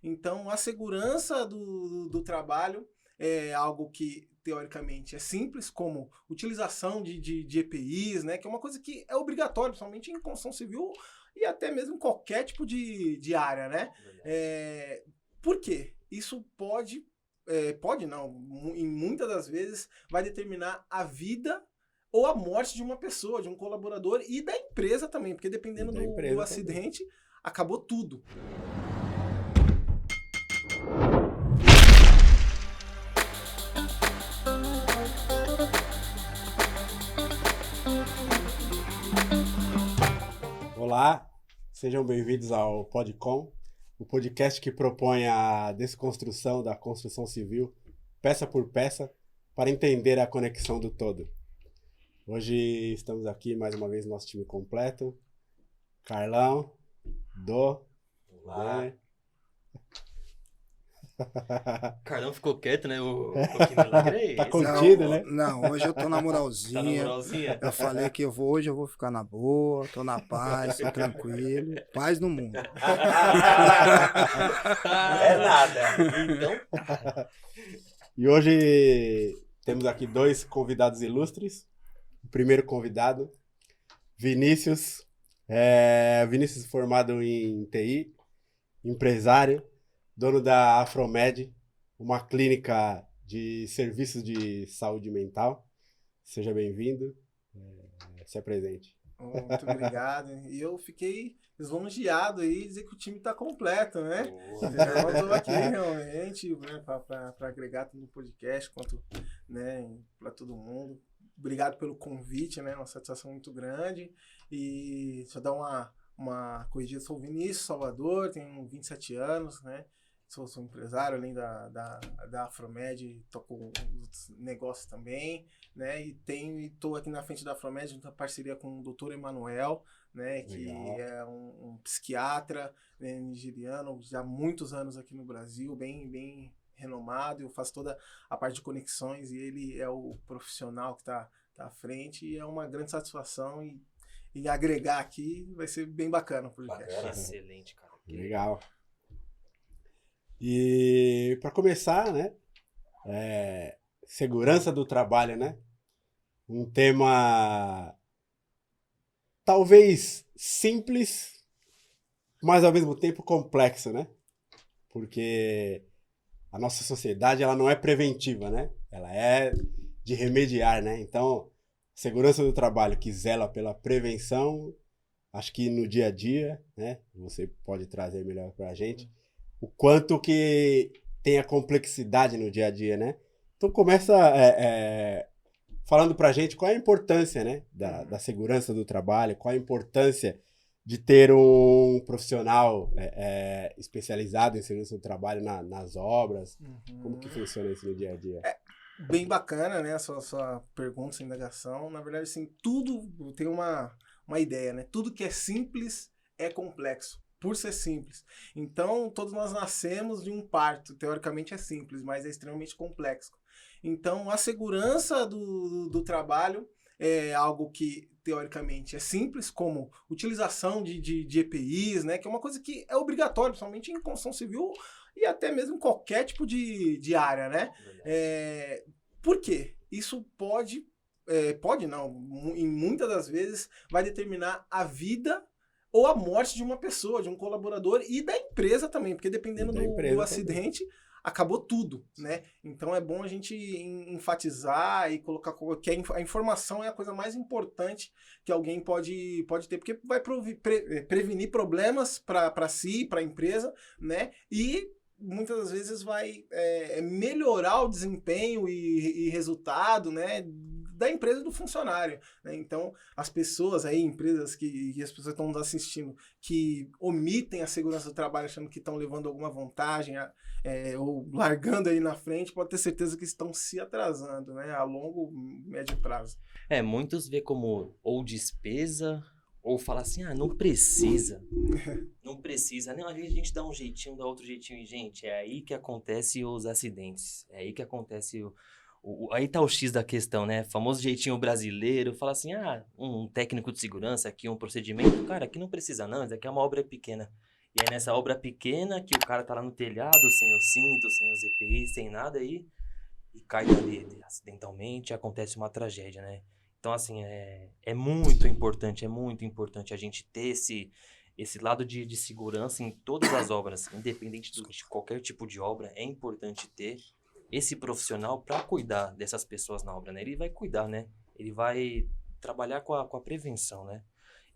Então, a segurança do trabalho é algo que, teoricamente, é simples, como utilização de EPIs, né? Que é uma coisa que é obrigatória, principalmente em construção civil e até mesmo em qualquer tipo de área, né? Por quê? Isso pode não, em muitas das vezes vai determinar a vida ou a morte de uma pessoa, de um colaborador e da empresa também, porque dependendo do acidente, acabou tudo. Olá, sejam bem-vindos ao Podcom, o podcast que propõe a desconstrução da construção civil, peça por peça, para entender a conexão do todo. Hoje estamos aqui, mais uma vez, nosso time completo. Carlão, Olá. Carlão ficou quieto, né? Que milagre é esse? Tá contido, né? Não, hoje eu tô na moralzinha. Tá na moralzinha? Eu falei que hoje eu vou ficar na boa, tô na paz, tô tranquilo. Paz no mundo. É nada. Então. E hoje temos aqui dois convidados ilustres. O primeiro convidado, Vinícius. Vinícius formado em TI, empresário, dono da Afromed, uma clínica de serviços de saúde mental. Seja bem-vindo. Se apresente. Muito obrigado. E eu fiquei lisonjeado aí de dizer que o time está completo, né? Eu estou aqui realmente, né, para agregar tanto no podcast quanto, né, para todo mundo. Obrigado pelo convite, né? Uma satisfação muito grande. E só dar uma corrigida, sou o Vinícius Salvador, tenho 27 anos, né? Sou empresário, além da Afromed, toco os negócios também, né? E estou aqui na frente da Afromed, em parceria com o Dr. Emanuel, né? Que Legal. é um psiquiatra, né, nigeriano, já há muitos anos aqui no Brasil, bem renomado. Eu faço toda a parte de conexões e ele é o profissional que está à frente, e é uma grande satisfação e agregar aqui vai ser bem bacana o podcast. Bacana. Excelente, cara. Legal. E para começar, né, segurança do trabalho, né? Um tema talvez simples, mas ao mesmo tempo complexo, né? Porque a nossa sociedade, ela não é preventiva, né? Ela é de remediar, né? Então, segurança do trabalho que zela pela prevenção, acho que no dia a dia, né? Você pode trazer melhor para a gente o quanto que tem a complexidade no dia a dia, né? Então começa falando pra gente qual é a importância, né, da segurança do trabalho, qual a importância de ter um profissional especializado em segurança do trabalho nas obras. Como que funciona isso no dia a dia? Bem bacana, né, a sua pergunta, sua indagação. Na verdade, assim, tudo tem uma ideia, né? Tudo que é simples é complexo, por ser simples. Então, todos nós nascemos de um parto. Teoricamente é simples, mas é extremamente complexo. Então, a segurança do trabalho é algo que, teoricamente, é simples, como utilização de EPIs, né? Que é uma coisa que é obrigatória, principalmente em construção civil e até mesmo em qualquer tipo de área, né? Por quê? Isso pode não, em muitas das vezes vai determinar a vida ou a morte de uma pessoa, de um colaborador e da empresa também, porque dependendo do acidente, acabou tudo, né? Então é bom a gente enfatizar e colocar que a informação é a coisa mais importante que alguém pode ter, porque vai prevenir problemas para si, para a empresa, né? E muitas das vezes vai melhorar o desempenho e resultado, né, da empresa e do funcionário, né? Então, as pessoas aí, empresas que as pessoas estão nos assistindo, que omitem a segurança do trabalho achando que estão levando alguma vantagem ou largando aí na frente, pode ter certeza que estão se atrasando, né, a longo, médio prazo. Muitos vê como ou despesa, ou fala assim, não precisa. Não precisa. Não, às vezes a gente dá um jeitinho, dá outro jeitinho. E, gente, é aí que acontece os acidentes. É aí que acontece aí tá o X da questão, né? Famoso jeitinho brasileiro. Fala assim, um técnico de segurança aqui, um procedimento. Cara, aqui não precisa não, isso aqui é uma obra pequena. E aí nessa obra pequena, que o cara tá lá no telhado, sem o cinto, sem os EPI, sem nada aí, e cai dali acidentalmente, acontece uma tragédia, né? Então, assim, é muito importante a gente ter esse lado de segurança em todas as obras, independente de qualquer tipo de obra, é importante ter esse profissional para cuidar dessas pessoas na obra, né? Ele vai cuidar, né? Ele vai trabalhar com a prevenção, né?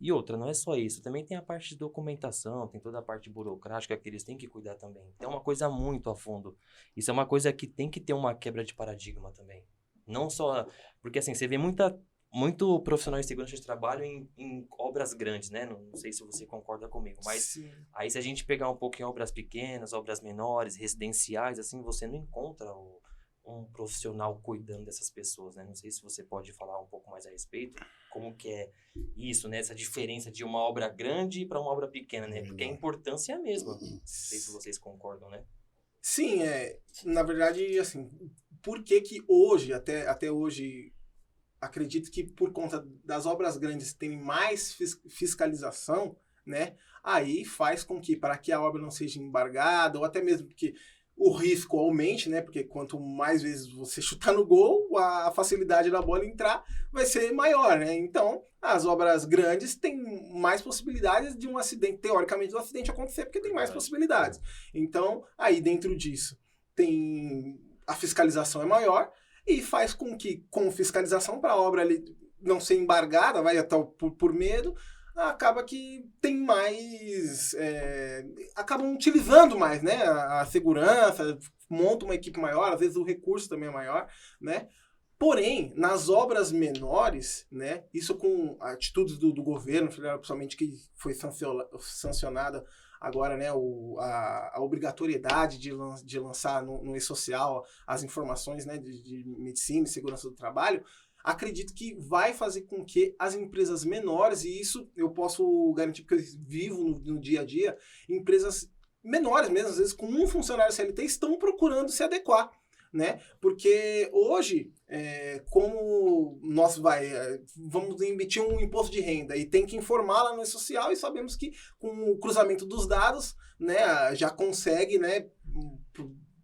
E outra, não é só isso, também tem a parte de documentação, tem toda a parte burocrática que eles têm que cuidar também. Então é uma coisa muito a fundo. Isso é uma coisa que tem que ter uma quebra de paradigma também. Não só... Porque assim, você vê muito profissional de segurança de trabalho em obras grandes, né? Não sei se você concorda comigo, mas Sim. aí se a gente pegar um pouco em obras pequenas, obras menores, residenciais, assim, você não encontra um profissional cuidando dessas pessoas, né? Não sei se você pode falar um pouco mais a respeito, como que é isso, né? Essa diferença de uma obra grande para uma obra pequena, né? Porque a importância é a mesma. Não sei se vocês concordam, né? Sim, na verdade, assim, por que hoje, até hoje, acredito que por conta das obras grandes tem mais fiscalização, né? Aí faz com que, para que a obra não seja embargada, ou até mesmo que o risco aumente, né? Porque quanto mais vezes você chutar no gol, a facilidade da bola entrar vai ser maior, né? Então, as obras grandes têm mais possibilidades de um acidente, teoricamente, do acidente acontecer, porque tem mais possibilidades. Então, aí dentro disso, a fiscalização é maior e faz com que, com fiscalização para a obra ali não ser embargada, vai até por medo, acaba que tem mais... acabam utilizando mais, né? A segurança, monta uma equipe maior, às vezes o recurso também é maior, né? Porém, nas obras menores, né? Isso com atitudes do governo, principalmente que foi sancionada agora, né? A obrigatoriedade de lançar no e-social as informações, né? De medicina e segurança do trabalho, acredito que vai fazer com que as empresas menores, e isso eu posso garantir porque eu vivo no dia a dia, empresas menores mesmo, às vezes com um funcionário CLT, estão procurando se adequar, né? Porque hoje, como nós vamos emitir um imposto de renda e tem que informar lá no e-social, e sabemos que com o cruzamento dos dados, né, já consegue, né,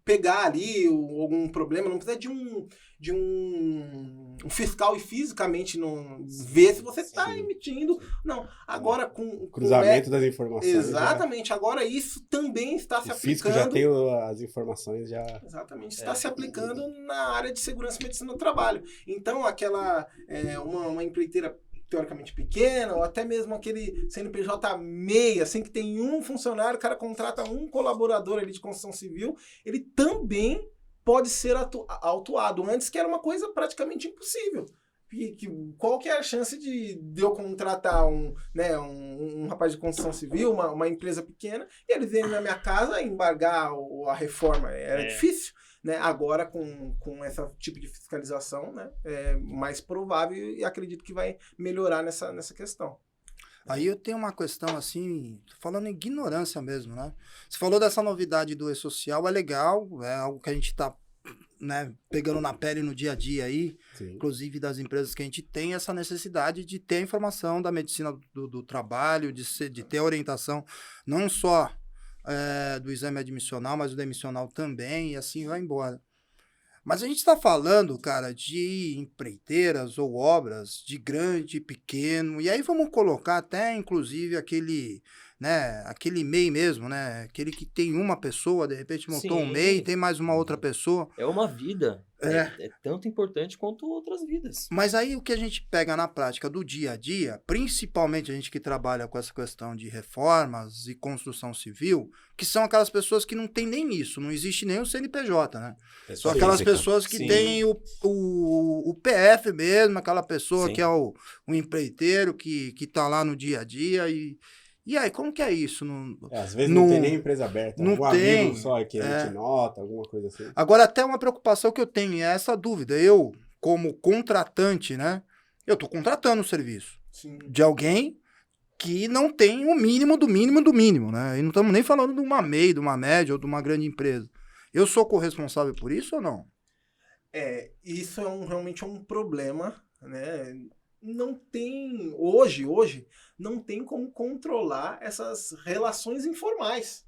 pegar ali algum problema, não precisa de um fiscal e fisicamente não ver se você está emitindo. Não, agora com cruzamento das informações. Exatamente, agora isso também está se aplicando. O fisco já tem as informações já. Exatamente, está se aplicando na área de segurança e medicina do trabalho. Então, uma empreiteira teoricamente pequena, ou até mesmo aquele CNPJ MEI, assim, que tem um funcionário, o cara contrata um colaborador ali de construção civil, ele também pode ser autuado. Antes que era uma coisa praticamente impossível. Qual que é a chance de eu contratar um rapaz de construção civil, uma empresa pequena, e eles virem na minha casa embargar a reforma? Era difícil. Né? Agora, com esse tipo de fiscalização, né, é mais provável e acredito que vai melhorar nessa questão. Aí eu tenho uma questão assim, falando em ignorância mesmo, né? Você falou dessa novidade do e-social, é legal, é algo que a gente está, né, pegando na pele no dia a dia aí, sim, inclusive das empresas que a gente tem essa necessidade de ter a informação da medicina do trabalho, de ter orientação, não só do exame admissional, mas o demissional também, e assim vai embora. Mas a gente está falando, cara, de empreiteiras ou obras de grande, pequeno, e aí vamos colocar até, inclusive, aquele MEI mesmo, né? Aquele que tem uma pessoa, de repente montou um MEI, tem mais uma outra pessoa. É uma vida. É tanto importante quanto outras vidas. Mas aí o que a gente pega na prática do dia a dia, principalmente a gente que trabalha com essa questão de reformas e construção civil, que são aquelas pessoas que não tem nem isso, não existe nem o CNPJ, né? São aquelas pessoas que têm o PF mesmo, aquela pessoa que é o empreiteiro que tá lá no dia a dia E aí, como que é isso? Às vezes não tem nem empresa aberta. Não tem. Amigo só que emite nota, alguma coisa assim. Agora, até uma preocupação que eu tenho é essa dúvida. Eu, como contratante, né? Eu estou contratando um serviço de alguém que não tem o mínimo do mínimo do mínimo, né? E não estamos nem falando de uma MEI, de uma média ou de uma grande empresa. Eu sou corresponsável por isso ou não? Isso realmente é um problema, né? não tem, hoje, não tem como controlar essas relações informais.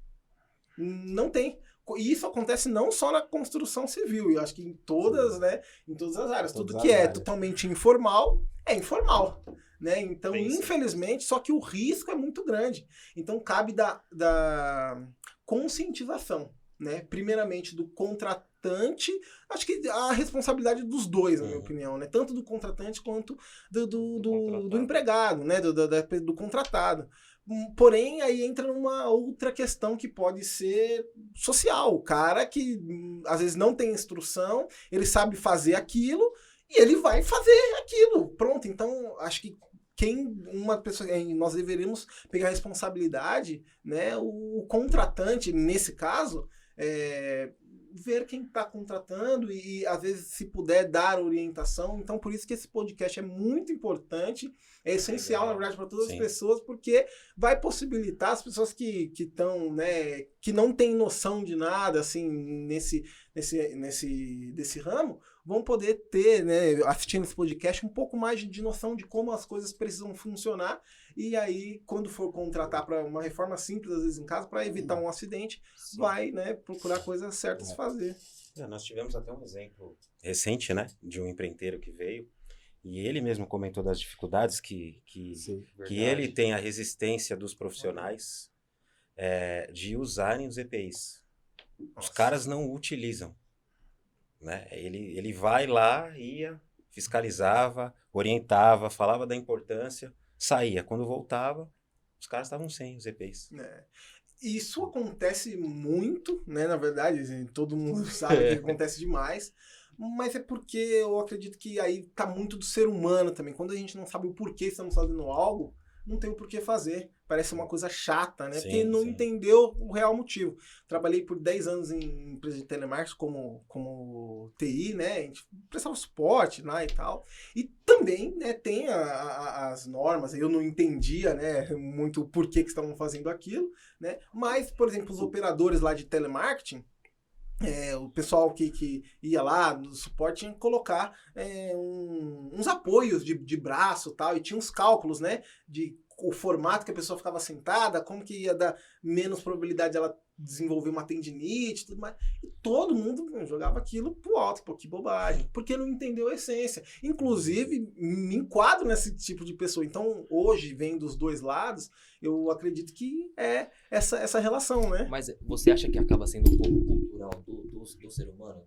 Não tem. E isso acontece não só na construção civil, eu acho que em todas, né, em todas as áreas. Todas Tudo as que é áreas. totalmente informal, é informal. Né? Então, Bem, sim. infelizmente, só que o risco é muito grande. Então, cabe da conscientização, né? Primeiramente do contratante, acho que a responsabilidade dos dois, na minha opinião, né? Tanto do contratante quanto do empregado, né? Do contratado. Porém, aí entra numa outra questão que pode ser social. O cara que às vezes não tem instrução, ele sabe fazer aquilo e ele vai fazer aquilo. Pronto, então acho que nós deveríamos pegar a responsabilidade, né? O contratante, nesse caso, ver quem está contratando e, às vezes, se puder, dar orientação. Então, por isso que esse podcast é muito importante, é essencial, na verdade, para todas as pessoas, porque vai possibilitar as pessoas que estão, né, que não têm noção de nada, assim, desse ramo, vão poder ter, né, assistindo esse podcast, um pouco mais de noção de como as coisas precisam funcionar. E aí, quando for contratar para uma reforma simples, às vezes em casa, para evitar um acidente, vai, né, procurar coisas certas fazer. Nós tivemos até um exemplo recente, né, de um empreiteiro que veio, e ele mesmo comentou das dificuldades que ele tem a resistência dos profissionais de usarem os EPIs. Os caras não utilizam. Né? Ele vai lá, ia, fiscalizava, orientava, falava da importância, saía. Quando voltava, os caras estavam sem os EPIs. Isso acontece muito, né? Na verdade, assim, todo mundo sabe que acontece demais, mas é porque eu acredito que aí tá muito do ser humano também. Quando a gente não sabe o porquê estamos fazendo algo, não tem o porquê fazer. Parece uma coisa chata, né? Porque não entendeu o real motivo. Trabalhei por 10 anos em empresa de telemarketing como TI, né? A gente prestava suporte lá e tal. E também, né, tem as normas. Eu não entendia, né, muito o porquê que estavam fazendo aquilo, né? Mas, por exemplo, os operadores lá de telemarketing, o pessoal que ia lá no suporte tinha que colocar uns apoios de braço e tal, e tinha uns cálculos, né, de o formato que a pessoa ficava sentada, como que ia dar menos probabilidade de ela desenvolver uma tendinite e tudo mais. E todo mundo jogava aquilo pro alto, pô, que bobagem, porque não entendeu a essência. Inclusive, me enquadro nesse tipo de pessoa. Então, hoje, vem dos dois lados, eu acredito que é essa relação, né? Mas você acha que acaba sendo um pouco cultural do ser humano,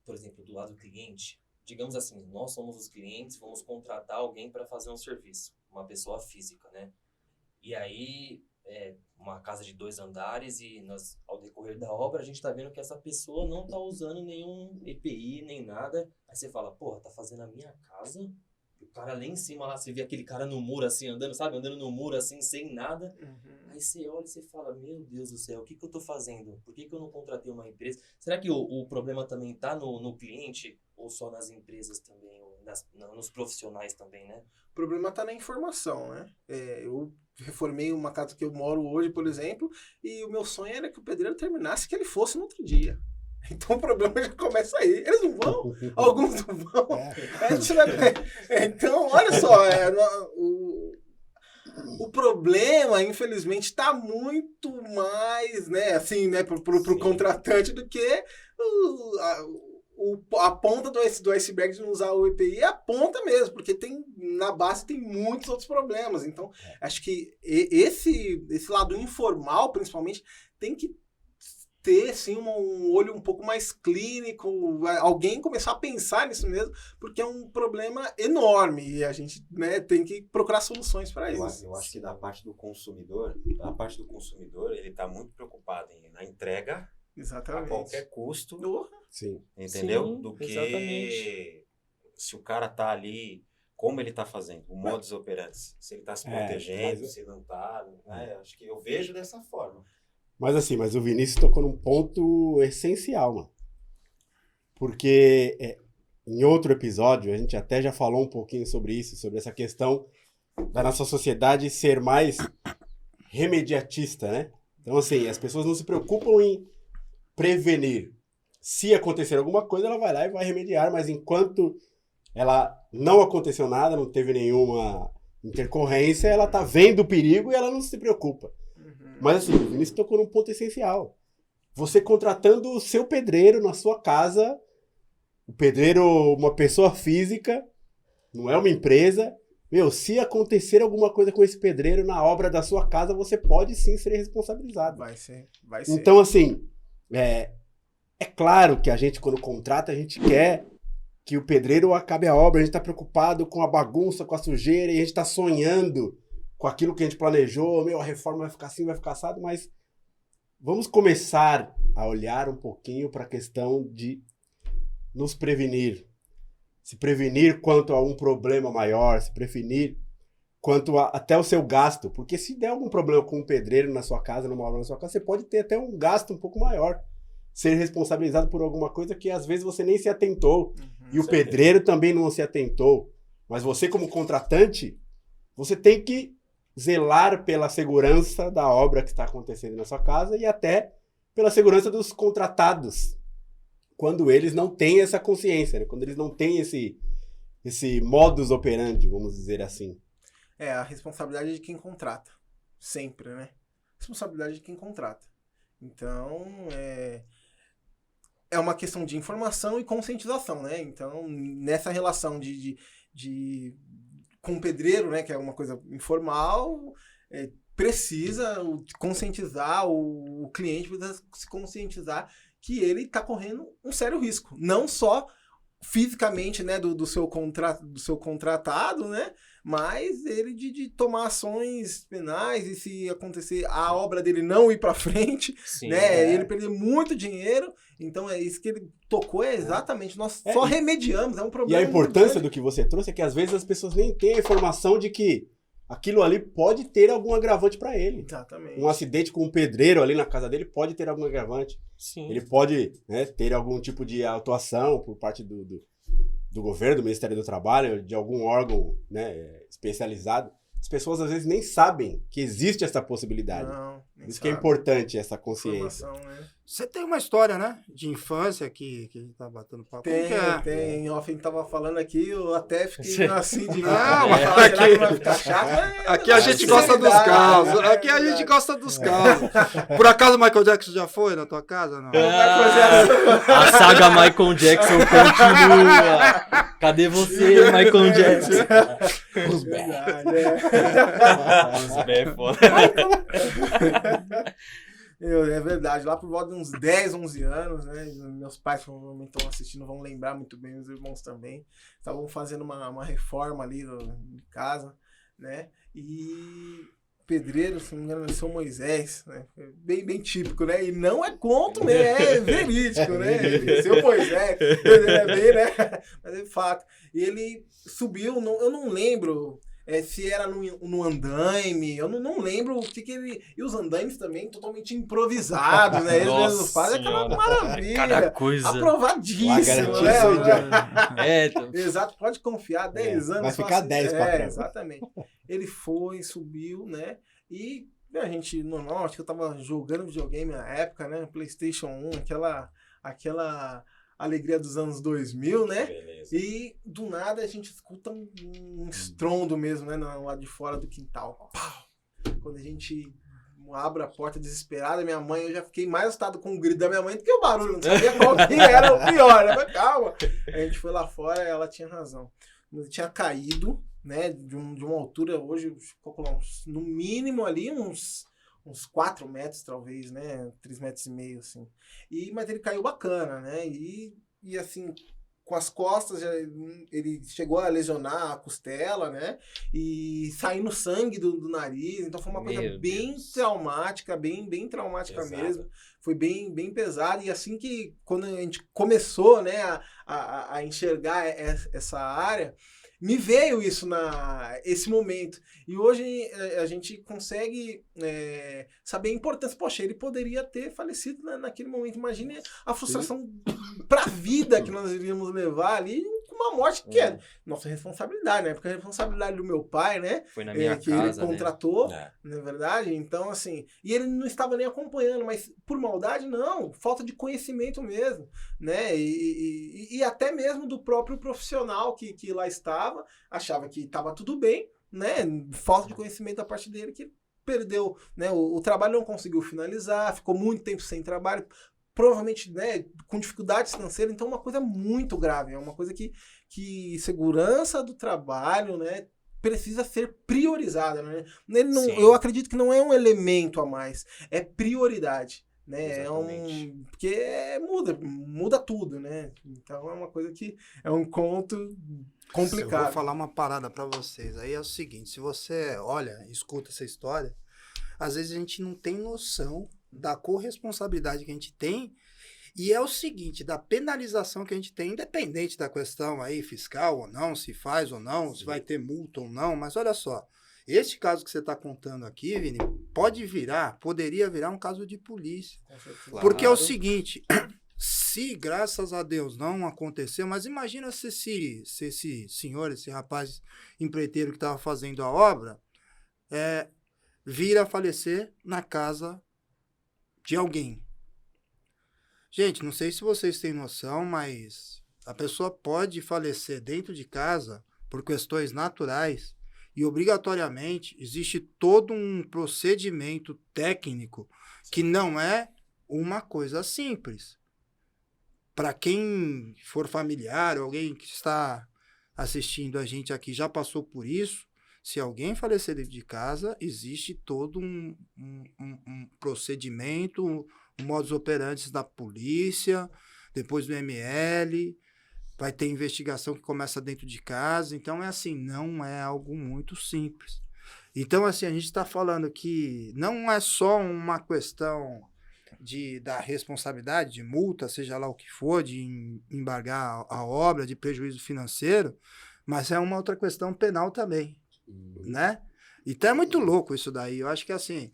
por exemplo, do lado do cliente? Digamos assim, nós somos os clientes, vamos contratar alguém para fazer um serviço, uma pessoa física, né? E aí, uma casa de 2 andares e nós, ao decorrer da obra, a gente tá vendo que essa pessoa não tá usando nenhum EPI, nem nada. Aí você fala, porra, tá fazendo a minha casa? E o cara lá em cima, lá, você vê aquele cara no muro assim, andando, sabe? Andando no muro assim, sem nada. Aí você olha e você fala, meu Deus do céu, o que eu tô fazendo? Por que eu não contratei uma empresa? Será que o problema também tá no cliente ou só nas empresas também? Ou nos profissionais também, né? O problema está na informação, né? Eu reformei uma casa que eu moro hoje, por exemplo, e o meu sonho era que o pedreiro terminasse que ele fosse no outro dia. Então o problema já começa aí. Eles não vão, alguns não vão. Aí você vai... Então, olha só, o problema, infelizmente, está muito mais, né, assim, né, pro contratante do que a ponta do iceberg de não usar o EPI é a ponta mesmo, porque na base tem muitos outros problemas. Então, acho que esse lado informal, principalmente, tem que ter, assim, um olho um pouco mais clínico, alguém começar a pensar nisso mesmo, porque é um problema enorme e a gente, né, tem que procurar soluções para isso. Eu acho que da parte do consumidor, ele está muito preocupado na entrega. Exatamente. A qualquer custo. Sim. Entendeu? Sim, do que exatamente. Se o cara tá ali, como ele tá fazendo, o modus operandi, se ele tá se protegendo, se não tá, né? Acho que eu vejo dessa forma. Mas o Vinícius tocou num ponto essencial, mano. Porque em outro episódio, a gente até já falou um pouquinho sobre isso, sobre essa questão da nossa sociedade ser mais remediatista, né? Então, assim, as pessoas não se preocupam em prevenir. Se acontecer alguma coisa, ela vai lá e vai remediar, mas enquanto ela não aconteceu nada, não teve nenhuma intercorrência, ela tá vendo o perigo e ela não se preocupa. Mas assim, o Vinícius tocou num ponto essencial. Você contratando o seu pedreiro na sua casa, o pedreiro, uma pessoa física, não é uma empresa. Meu, se acontecer alguma coisa com esse pedreiro na obra da sua casa, você pode sim ser responsabilizado. Vai ser. Então, assim, é claro que a gente, quando contrata, a gente quer que o pedreiro acabe a obra, a gente tá preocupado com a bagunça, com a sujeira, e a gente tá sonhando com aquilo que a gente planejou, a reforma vai ficar assim, vai ficar assado, mas vamos começar a olhar um pouquinho para a questão de nos prevenir. Se prevenir quanto a um problema maior, se prevenir quanto até o seu gasto, porque se der algum problema com um pedreiro na sua casa, numa obra na sua casa, você pode ter até um gasto um pouco maior, ser responsabilizado por alguma coisa que às vezes você nem se atentou, e o pedreiro também não se atentou, mas você como contratante, você tem que zelar pela segurança da obra que está acontecendo na sua casa e até pela segurança dos contratados, quando eles não têm essa consciência, né? Quando eles não têm esse modus operandi, vamos dizer assim. A responsabilidade é de quem contrata. Sempre, né? Responsabilidade de quem contrata. Então, é uma questão de informação e conscientização, né? Então, nessa relação com o pedreiro, né, que é uma coisa informal, precisa conscientizar, o cliente precisa se conscientizar que ele está correndo um sério risco. Não só fisicamente, né, do seu contratado, né, mas ele de tomar ações penais e se acontecer a obra dele não ir para frente, Sim, né, ele perder muito dinheiro. Então é isso que ele tocou, exatamente, nós só remediamos, é um problema. E a importância do que você trouxe é que às vezes as pessoas nem têm a informação de que aquilo ali pode ter algum agravante para ele. Exatamente. Um acidente com um pedreiro ali na casa dele pode ter algum agravante. Sim. Ele pode, né, ter algum tipo de atuação por parte do governo, do Ministério do Trabalho, de algum órgão, né, especializado. As pessoas às vezes nem sabem que existe essa possibilidade. Não, Isso que é importante, essa consciência. Né? Você tem uma história, né? De infância que a gente tá batendo papo. Tem. Off, a gente tava falando aqui, eu até fiquei assim de... falar que vai ficar chato. Aqui a gente gosta dos casos. Aqui a gente gosta dos casos. Por acaso o Michael Jackson já foi na tua casa? Não. A saga Michael Jackson continua. Cadê você, Michael Jackson? Os Os bé foda. É verdade, lá por volta de uns 10, 11 anos, né? Meus pais provavelmente estão assistindo, vão lembrar muito bem, meus irmãos também. Estavam fazendo uma reforma ali de casa, né? E pedreiro, se não me engano, é São Moisés, né? Bem típico, né? E não é conto, né? É verídico, né? Seu Moisés, é bem, né? Mas é fato. E ele subiu, eu não lembro... se era no andaime, eu não lembro o que ele... E os andaimes também totalmente improvisados, né? Eles mesmos fazem aquela maravilha. Cada coisa. Aprovadíssimo, né? Exato, pode confiar, 10 anos. Vai ficar 10 pra trás. Exatamente. Ele foi, subiu, né? E a gente, normal, acho que eu tava jogando videogame na época, né? PlayStation 1, aquela alegria dos anos 2000, né? Beleza. E do nada a gente escuta um estrondo mesmo, né? Lá de fora do quintal. Pau! Quando a gente abre a porta desesperada, minha mãe, eu já fiquei mais assustado com o grito da minha mãe do que o barulho. Não sabia qual que era o pior, né? Mas calma. A gente foi lá fora e ela tinha razão. Ele tinha caído, né? De uma altura, hoje, no mínimo ali, uns 4 metros, talvez, né? 3,5 metros, assim. Mas ele caiu bacana, né? E assim, com as costas, ele chegou a lesionar a costela, né? E saindo sangue do nariz. Então foi uma coisa bem traumática, bem traumática Pesado. mesmo. Foi bem pesado. E assim que, quando a gente começou, né, a enxergar essa área, me veio isso esse momento. E hoje a gente consegue saber a importância. Poxa, ele poderia ter falecido naquele momento. Imagine a frustração pra vida que nós iríamos levar ali com uma morte que é nossa responsabilidade, né? Porque a responsabilidade do meu pai, né? Foi na minha que casa, ele contratou, né? não é verdade? Então, assim, e ele não estava nem acompanhando, mas por maldade, não, falta de conhecimento mesmo, né? E até mesmo do próprio profissional que lá estava, achava que estava tudo bem, né? Falta de conhecimento da parte dele que perdeu, né? O trabalho não conseguiu finalizar, ficou muito tempo sem trabalho, provavelmente, né, com dificuldades financeiras, então é uma coisa muito grave, é uma coisa que segurança do trabalho, né, precisa ser priorizada, né? Ele não, eu acredito que não é um elemento a mais, é prioridade, né? Exatamente. Porque muda tudo, né? Então é uma coisa que é um conto complicado. Eu vou falar uma parada pra vocês. Aí é o seguinte, se você olha, escuta essa história, às vezes a gente não tem noção da corresponsabilidade que a gente tem, e é o seguinte, da penalização que a gente tem, independente da questão aí fiscal ou não, se faz ou não, se vai ter multa ou não, mas olha só, este caso que você está contando aqui, Vini, poderia virar um caso de polícia. Claro. Porque é o seguinte, se graças a Deus não aconteceu, mas imagina se esse senhor, esse rapaz empreiteiro que estava fazendo a obra, vir a falecer na casa de alguém. Gente, não sei se vocês têm noção, mas a pessoa pode falecer dentro de casa por questões naturais e obrigatoriamente existe todo um procedimento técnico que não é uma coisa simples. Para quem for familiar, alguém que está assistindo a gente aqui já passou por isso, se alguém falecer dentro de casa, existe todo um procedimento, um modus operandi da polícia, depois do ML, vai ter investigação que começa dentro de casa. Então, é assim, não é algo muito simples. Então, assim, a gente está falando que não é só uma questão da responsabilidade, de multa, seja lá o que for, de embargar a obra, de prejuízo financeiro, mas é uma outra questão penal também. Né? Então é muito louco isso daí. Eu acho que assim,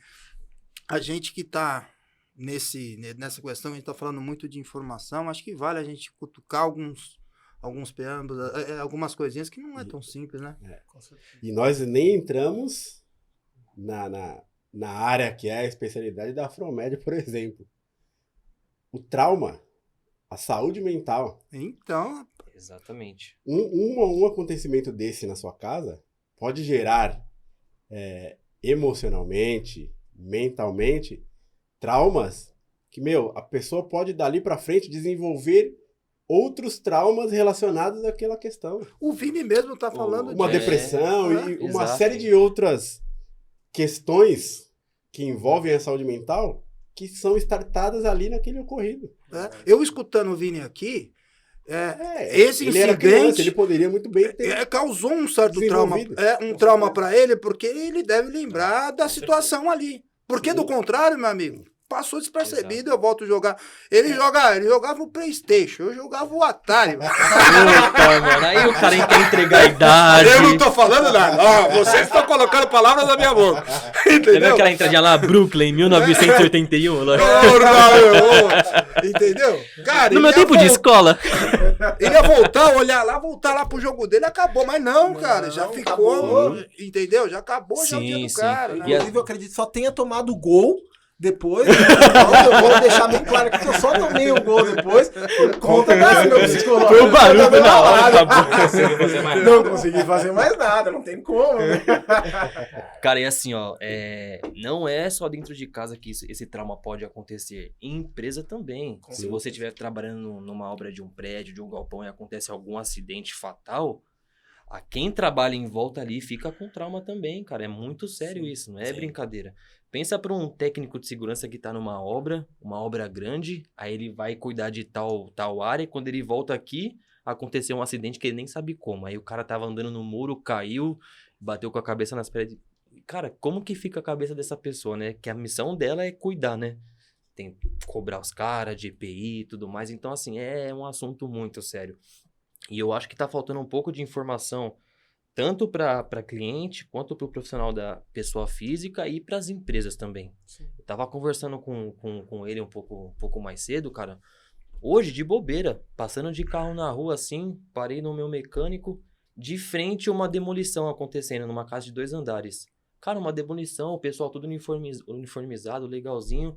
a gente que tá nessa questão, a gente tá falando muito de informação, acho que vale a gente cutucar alguns preâmbulos, algumas coisinhas que não é tão simples, né? E nós nem entramos na área que é a especialidade da Afromed, por exemplo. O trauma, a saúde mental. Então, Exatamente. Um acontecimento desse na sua casa pode gerar emocionalmente, mentalmente, traumas que, a pessoa pode dali pra frente desenvolver outros traumas relacionados àquela questão. o Vini mesmo tá falando Uma depressão e uma exato. série de outras questões que envolvem a saúde mental que são startadas ali naquele ocorrido. Eu escutando o Vini aqui, esse ele era criança, incidente ele poderia muito bem ter causou um certo trauma, trauma para ele, porque ele deve lembrar da situação ali. Porque do contrário, meu amigo, passou despercebido, eu volto a jogar. Ele jogava o PlayStation, eu jogava o Atari. Puta, mano, aí o cara quer entregar a idade. Eu não tô falando nada. Vocês estão colocando palavras na minha boca. Entendeu? Você viu aquela entradinha lá, Brooklyn, 1981? Entendeu? Cara, No meu tempo de escola. Ele ia voltar lá pro jogo dele, acabou. Mas não, cara, já ficou, acabou. Entendeu? Já acabou já o dia do cara. Né? Inclusive, eu acredito que só tenha tomado gol depois. Eu vou deixar bem claro que eu só tomei o gol depois por conta do meu psicológico. Foi o barulho na hora. Não consegui fazer mais nada, não tem como. Né? Cara, e assim, ó, não é só dentro de casa que esse trauma pode acontecer. Em empresa também. Se você estiver trabalhando numa obra de um prédio, de um galpão e acontece algum acidente fatal, a quem trabalha em volta ali fica com trauma também, cara. É muito sério isso, não é brincadeira. Pensa para um técnico de segurança que tá numa obra, uma obra grande, aí ele vai cuidar de tal área, e quando ele volta aqui, aconteceu um acidente que ele nem sabe como. Aí o cara tava andando no muro, caiu, bateu com a cabeça nas paredes. Cara, como que fica a cabeça dessa pessoa, né? Que a missão dela é cuidar, né? Tem que cobrar os caras de EPI e tudo mais. Então, assim, é um assunto muito sério. E eu acho que tá faltando um pouco de informação, tanto para cliente, quanto para o profissional da pessoa física e para as empresas também. Sim. Eu tava conversando com ele um pouco mais cedo, cara. Hoje, de bobeira, passando de carro na rua assim, parei no meu mecânico, de frente uma demolição acontecendo numa casa de 2 andares. Cara, uma demolição, o pessoal tudo uniformizado, legalzinho.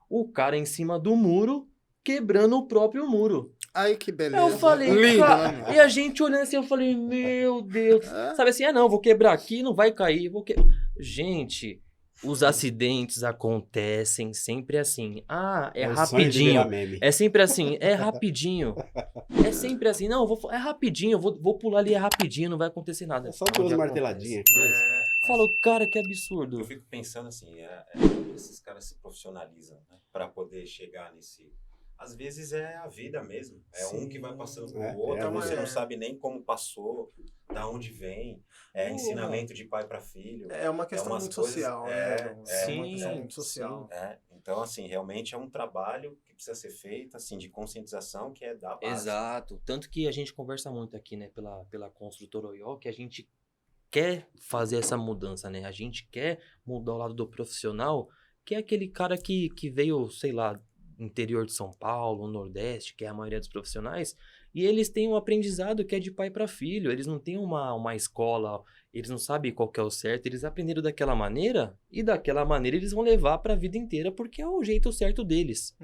O cara em cima do muro, quebrando o próprio muro. Aí que beleza. Eu falei, Lindo, cara, né? e a gente olhando assim, eu falei, meu Deus. Sabe assim, não, vou quebrar aqui, não vai cair, Gente, os acidentes acontecem sempre assim. É o sonho de virar rapidinho. meme. É sempre assim, é rapidinho. É sempre assim, não, é rapidinho, vou pular ali, é rapidinho, não vai acontecer nada. É só duas marteladinhas. Falo, cara, que absurdo. Eu fico pensando assim, esses caras se profissionalizam, né, para poder chegar nesse... Às vezes é a vida mesmo. É um que vai passando pro outro, você não sabe nem como passou, da onde vem. É ensinamento de pai para filho. É uma questão muito social, né? Sim, uma questão muito social. Então, assim, realmente é um trabalho que precisa ser feito, assim, de conscientização, que é da base. Exato. Tanto que a gente conversa muito aqui, né, pela Construtora Oió, que a gente quer fazer essa mudança, né? A gente quer mudar o lado do profissional, que é aquele cara que veio, sei lá, interior de São Paulo, Nordeste, que é a maioria dos profissionais, e eles têm um aprendizado que é de pai para filho, eles não têm uma escola, eles não sabem qual que é o certo, eles aprenderam daquela maneira, e daquela maneira eles vão levar para a vida inteira, porque é o jeito certo deles.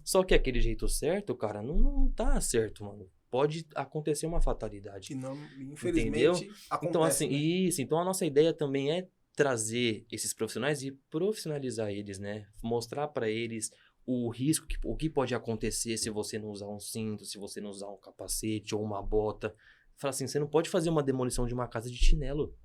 Só que aquele jeito certo, cara, não tá certo, mano. Pode acontecer uma fatalidade. Que não, infelizmente, entendeu? acontece. Então, assim, né? isso. Então, a nossa ideia também é trazer esses profissionais e profissionalizar eles, né? Mostrar para eles o risco, o que pode acontecer se você não usar um cinto, se você não usar um capacete ou uma bota. Fala assim, você não pode fazer uma demolição de uma casa de chinelo.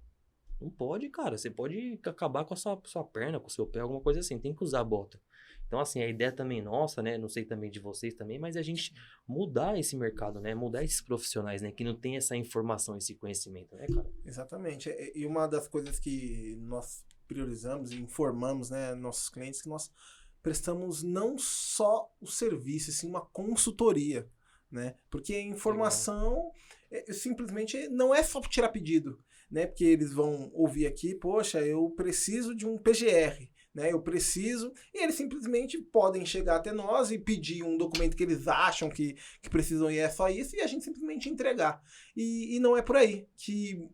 Não pode, cara. Você pode acabar com a sua perna, com o seu pé, alguma coisa assim. Tem que usar bota. Então, assim, a ideia também nossa, né? Não sei também de vocês também, mas é a gente mudar esse mercado, né? Mudar esses profissionais, né? Que não tem essa informação, esse conhecimento, né, cara? Exatamente. E uma das coisas que nós priorizamos e informamos, né, nossos clientes, que nós prestamos não só o serviço, sim uma consultoria, né? Porque a informação simplesmente não é só tirar pedido, né? Porque eles vão ouvir aqui, poxa, eu preciso de um PGR, né? Eu preciso... E eles simplesmente podem chegar até nós e pedir um documento que eles acham que precisam e é só isso, e a gente simplesmente entregar. E não é por aí que...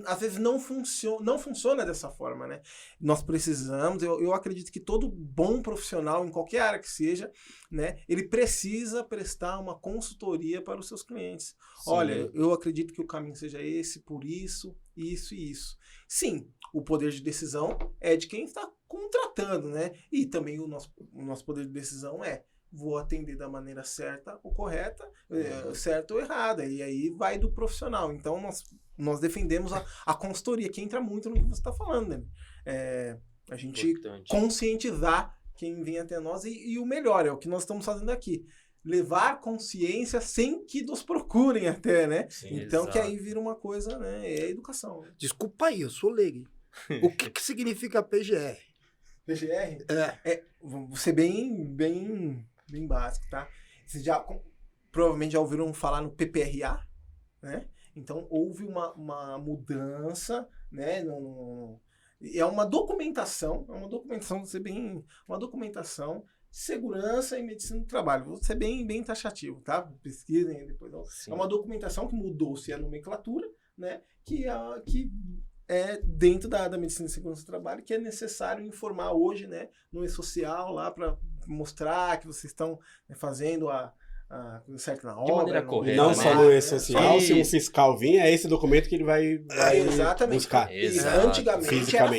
às vezes não funciona dessa forma, né? Nós precisamos, eu acredito que todo bom profissional, em qualquer área que seja, né, ele precisa prestar uma consultoria para os seus clientes. Sim. Olha, eu acredito que o caminho seja esse, por isso, isso e isso. Sim, o poder de decisão é de quem está contratando, né? E também o nosso poder de decisão vou atender da maneira certa ou correta, certa ou errada. E aí vai do profissional. Então, nós defendemos a consultoria, que entra muito no que você está falando, né? A gente conscientizar quem vem até nós e o melhor, é o que nós estamos fazendo aqui. Levar consciência sem que nos procurem até, né? Sim, então, exato. Que aí vira uma coisa, né? É educação. Né? Desculpa aí, eu sou leigo. O que significa PGR? PGR? Vou ser bem básico, tá? Vocês provavelmente já ouviram falar no PPRA, né? Então, houve uma mudança, né? É uma documentação, uma documentação de segurança e medicina do trabalho. Vou ser bem taxativo, tá? Pesquisem depois. Sim. É uma documentação que mudou-se a nomenclatura, né? Que é dentro da medicina de segurança do trabalho, que é necessário informar hoje, né? No e-social lá para mostrar que vocês estão fazendo a certo na obra. De maneira correta. Não só no e-social, se o fiscal vir, é esse documento que ele vai buscar.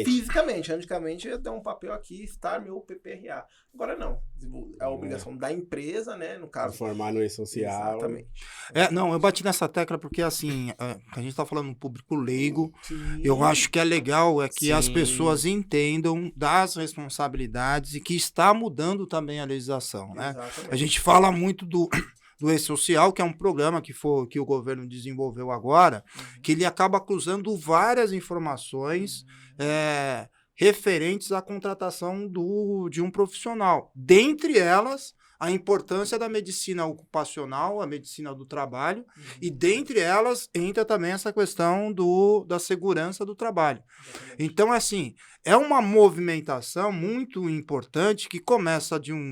Fisicamente. Antigamente ia dar um papel aqui, estar meu PPRA. Agora não. É a obrigação da empresa, né? No caso. Informar no e-social. Exatamente. Não, eu bati nessa tecla porque, assim, a gente tá falando um público leigo. Sim. Eu acho que é legal que as pessoas entendam das responsabilidades e que está mudando também a legislação, né? Exatamente. A gente fala muito do E-Social, que é um programa que o governo desenvolveu agora, que ele acaba cruzando várias informações referentes à contratação de um profissional. Dentre elas, a importância da medicina ocupacional, a medicina do trabalho, e dentre elas entra também essa questão da segurança do trabalho. Então, assim, é uma movimentação muito importante que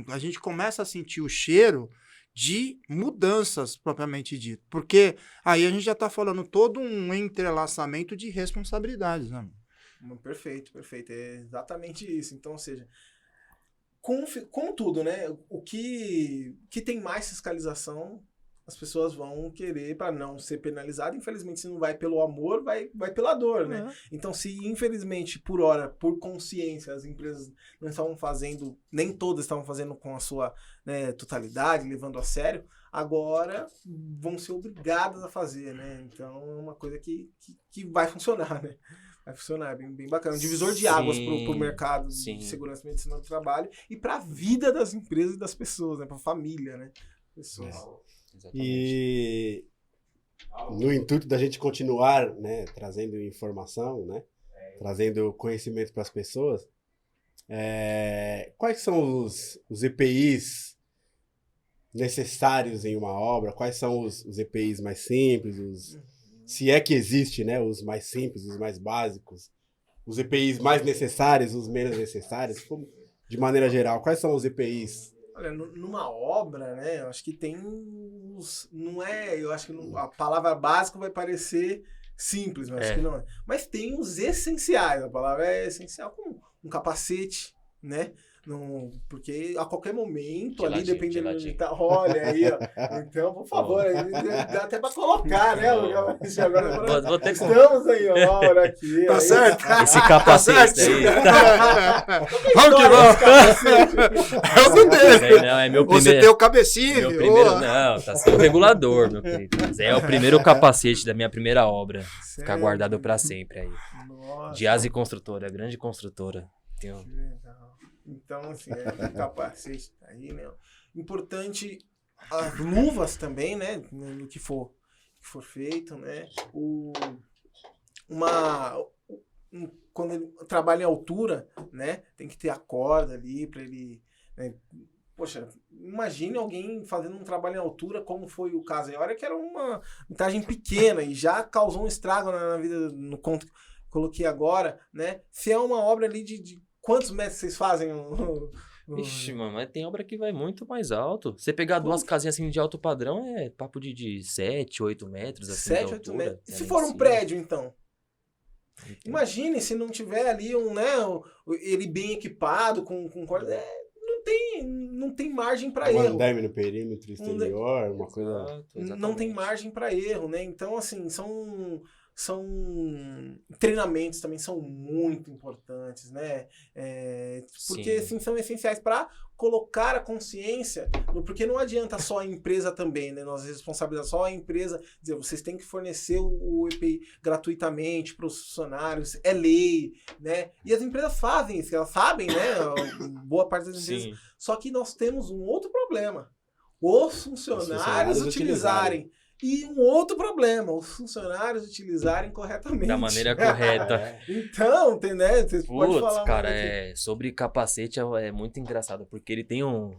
a gente começa a sentir o cheiro de mudanças, propriamente dito. Porque aí a gente já está falando todo um entrelaçamento de responsabilidades, né? Perfeito, perfeito. É exatamente isso. Então, ou seja, como tudo, né? O que tem mais fiscalização, as pessoas vão querer para não ser penalizado. Infelizmente, se não vai pelo amor, vai pela dor, né? Então, se infelizmente, por hora, por consciência, as empresas não estavam fazendo, nem todas estavam fazendo com a sua, né, totalidade, levando a sério, agora vão ser obrigadas a fazer, né? Então, é uma coisa que vai funcionar, né? Vai funcionar, é bem bacana. Um divisor de águas pro mercado de segurança e medicina do trabalho e para a vida das empresas e das pessoas, né? Para a família, né? Pessoas. Exatamente. E no intuito da gente continuar, né, trazendo informação, né, trazendo conhecimento para as pessoas, quais são os EPIs necessários em uma obra? Quais são os EPIs mais simples? Se é que existe, né, os mais simples, os mais básicos, os EPIs mais necessários, os menos necessários, de maneira geral, quais são os EPIs? Olha, numa obra, né, eu acho que tem eu acho que a palavra básico vai parecer simples, mas acho que não é. Mas tem os essenciais, a palavra é essencial, como um capacete, né, porque a qualquer momento, ali, dependendo de tá, olha aí, ó, então, por favor, dá até pra colocar, né, agora vou ter que... estamos aí, ó, aqui. Tá aí, certo? Esse capacete aí. Vamos que vamos. É o dele. Não, é meu Você primeiro... tem o cabecinho, Meu primeiro, não, tá sendo o regulador, meu querido. Mas é o primeiro capacete da minha primeira obra. Ficar guardado pra sempre aí. Nossa. Diase Construtora, grande construtora. Que legal. Então, assim, o capacete tá aí, né? Importante as luvas também, né? No que for feito, né? Quando ele trabalha em altura, né? Tem que ter a corda ali para ele, né? Poxa, imagine alguém fazendo um trabalho em altura, como foi o caso. A hora que era uma metragem pequena e já causou um estrago na vida, no conto que coloquei agora, né? Se é uma obra ali de quantos metros vocês fazem? Ixi, mano, mas tem obra que vai muito mais alto. Você pegar duas casinhas assim de alto padrão, é papo de 7, 8 metros. Assim, 7, 8 metros. E se for um prédio, então? Imagine se não tiver ali ele bem equipado, com corda. Não tem margem para erro. Andaime no perímetro exterior, uma coisa... Não tem margem para erro, né? Então, assim, são treinamentos também são muito importantes, né? Porque assim, são essenciais para colocar a consciência, porque não adianta só a empresa também, né? Nós responsabilizamos só a empresa, dizer, vocês têm que fornecer o EPI gratuitamente para os funcionários, é lei, né? E as empresas fazem isso, elas sabem, né? Boa parte das empresas. Sim. Só que nós temos um outro problema. Os funcionários utilizarem. E um outro problema, os funcionários utilizarem corretamente. Da maneira correta. Então, tem, né? Vocês podem falar. Cara, sobre capacete é muito engraçado, porque ele tem uma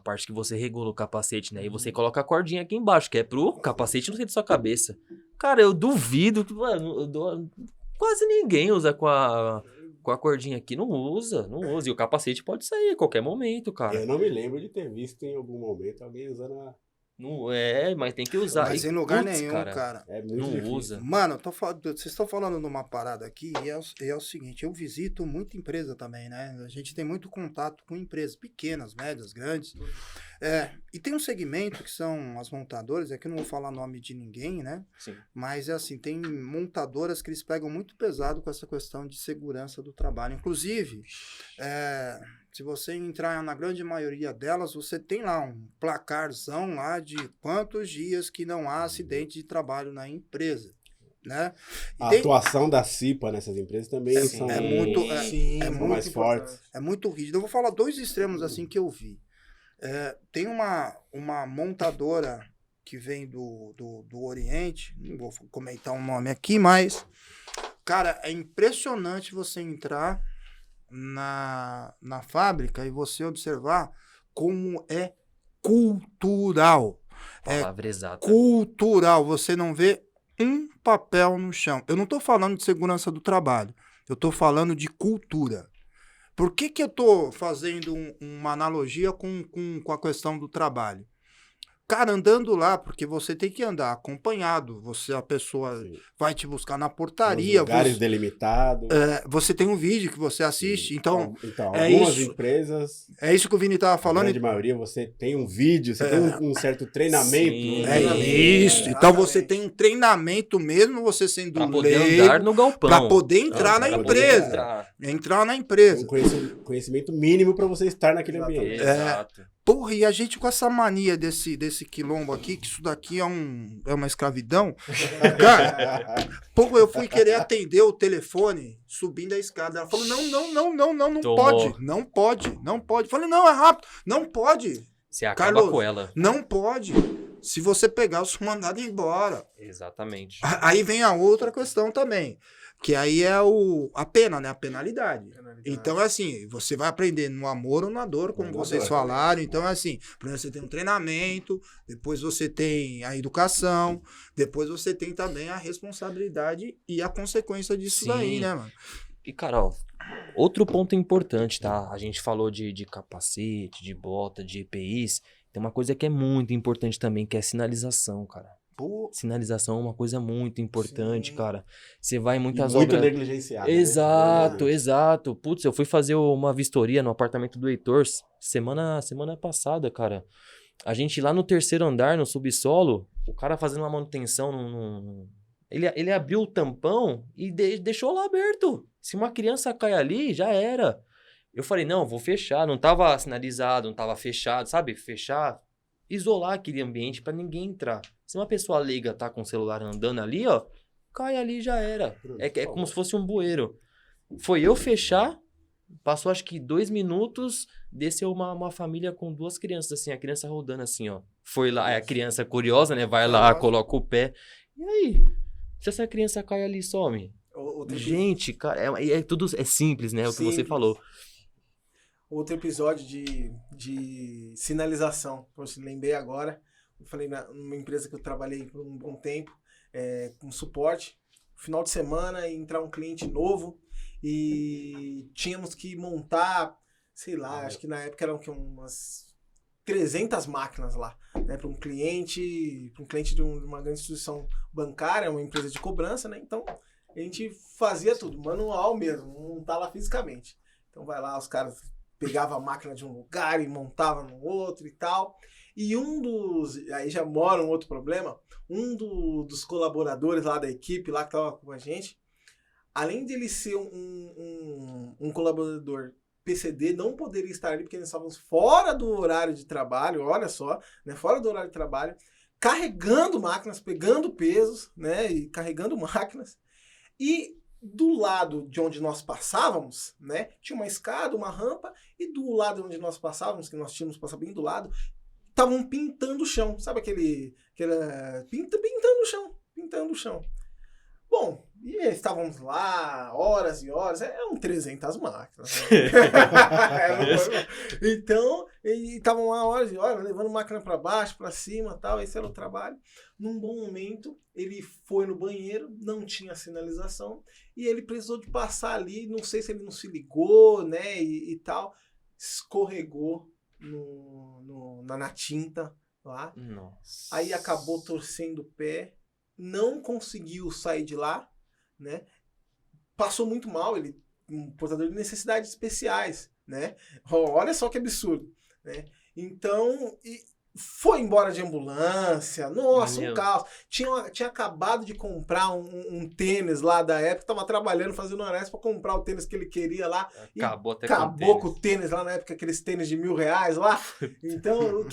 parte que você regula o capacete, né? E você coloca a cordinha aqui embaixo, que é pro capacete não sair da sua cabeça. Cara, eu duvido que, mano, quase ninguém usa com a cordinha aqui. Não usa. E o capacete pode sair a qualquer momento, cara. Eu não me lembro de ter visto em algum momento alguém usando Não mas tem que usar. Mas em lugar nenhum, cara. É muito não difícil. usa. Mano, vocês estão falando de uma parada aqui e é o seguinte, eu visito muita empresa também, né? A gente tem muito contato com empresas pequenas, médias, grandes. E tem um segmento que são as montadoras, aqui eu não vou falar nome de ninguém, né? Sim. Mas é assim, tem montadoras que eles pegam muito pesado com essa questão de segurança do trabalho. Inclusive, se você entrar na grande maioria delas, você tem lá um placarzão lá de quantos dias que não há acidente de trabalho na empresa, né? A atuação da CIPA nessas empresas também são muito mais fortes. É muito rígido. Eu vou falar dois extremos assim que eu vi. Tem uma montadora que vem do Oriente, não vou comentar o nome aqui, mas, cara, é impressionante você entrar na fábrica e você observar como é cultural. Palavra exata. Cultural. Você não vê um papel no chão. Eu não estou falando de segurança do trabalho. Eu estou falando de cultura. Por que eu estou fazendo uma analogia com a questão do trabalho? Cara, andando lá, porque você tem que andar acompanhado. A pessoa Sim. vai te buscar na Nos portaria. lugares delimitados. Você tem um vídeo que você assiste. Sim. Então, é algumas isso. empresas, É isso que o Vini tava a falando. grande maioria, você tem um vídeo, você tem um certo treinamento. Sim. né? Isso. Então você Exatamente. tem um treinamento mesmo, você sendo Pra poder leigo, andar no galpão. pra poder entrar na pra poder empresa. entrar. Entrar na Um empresa. conhecimento mínimo para você estar naquele Exatamente. ambiente. Exato. Porra, e a gente com essa mania desse quilombo aqui, que isso daqui é uma escravidão. Cara, porra, eu fui querer atender o telefone subindo a escada. Ela falou: não Tomou. pode. Não pode. Eu falei: não, é rápido. Não pode. Você acaba Carlos, com ela. Não pode. Se você pegar, eu sou mandado embora. Exatamente. Aí vem a outra questão também. Que aí é a pena, né? A penalidade. Então, é assim, você vai aprender no amor ou na dor, como Na vocês dor. falaram. Então, é assim, primeiro você tem um treinamento, depois você tem a educação, depois você tem também a responsabilidade e a consequência disso Sim. daí, né, mano? E, Carol, outro ponto importante, tá? A gente falou de capacete, de bota, de EPIs. Tem uma coisa que é muito importante também, que é sinalização, cara. Pô, Sinalização é uma coisa muito importante, Sim. cara. Você vai em E muitas muito obras... negligenciado. né? Exato, exato. Putz, eu fui fazer uma vistoria no apartamento do Heitor semana passada, cara. A gente lá no 3º andar, no subsolo, o cara fazendo uma manutenção Ele abriu o tampão e deixou lá aberto. Se uma criança cai ali, já era. Eu falei, não, vou fechar. Não tava sinalizado, não tava fechado, sabe? Fechar, isolar aquele ambiente pra ninguém entrar. Se uma pessoa leiga tá com o celular andando ali, ó, cai ali, já era. É como se fosse um bueiro. Foi eu fechar, passou acho que 2 minutos, desceu uma família com 2 crianças, assim, a criança rodando assim, ó. Foi lá, a criança curiosa, né? Vai lá, coloca o pé. E aí? Se essa criança cai ali, some. Gente, cara, tudo é simples, né? É o que você Simples. falou. Outro episódio de sinalização, eu lembrei agora. Eu falei numa empresa que eu trabalhei por um bom tempo, com suporte. Final de semana, entrar um cliente novo e tínhamos que montar, sei lá, acho que na época eram umas 300 máquinas lá, né, para um cliente de uma grande instituição bancária, uma empresa de cobrança, né? Então a gente fazia tudo, manual mesmo, não tá lá fisicamente. Então vai lá, os caras pegavam a máquina de um lugar e montavam no outro e tal. E aí já mora um outro problema, dos colaboradores lá da equipe, lá que tava com a gente, além de ele ser um colaborador PCD, não poderia estar ali porque nós estávamos fora do horário de trabalho, olha só, né, fora do horário de trabalho, carregando máquinas, pegando pesos, né, e carregando máquinas. E do lado de onde nós passávamos, né, tinha uma escada, uma rampa, e do lado onde nós passávamos, que nós tínhamos que passar bem do lado, estavam pintando o chão, sabe pintando o chão. Bom, e estávamos lá horas e horas, eram 300 máquinas. Né? Então, estavam lá horas e horas, levando máquina para baixo, para cima, tal, esse era o trabalho. Num bom momento, ele foi no banheiro, não tinha sinalização, e ele precisou de passar ali, não sei se ele não se ligou, né, e tal, escorregou na tinta lá. Nossa. Aí acabou torcendo o pé, não conseguiu sair de lá, né? Passou muito mal, ele um portador de necessidades especiais, né? Olha só que absurdo, né? Então, foi embora de ambulância, nossa, um caos. Tinha acabado de comprar um tênis lá da época, tava trabalhando, fazendo horas para comprar o tênis que ele queria lá. Acabou com o tênis lá na época, aqueles tênis de R$1.000 lá. Então,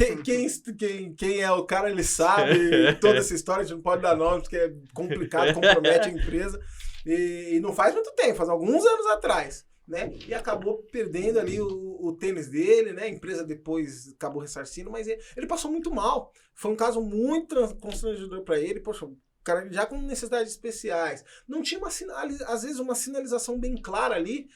quem é o cara, ele sabe toda essa história, a gente não pode dar nome, porque é complicado, compromete a empresa. E não faz muito tempo, faz alguns anos atrás. Né? E acabou perdendo ali o tênis dele, né? A empresa depois acabou ressarcindo, mas ele passou muito mal. Foi um caso muito constrangedor para ele. Poxa, o cara já com necessidades especiais. Não tinha às vezes uma sinalização bem clara ali,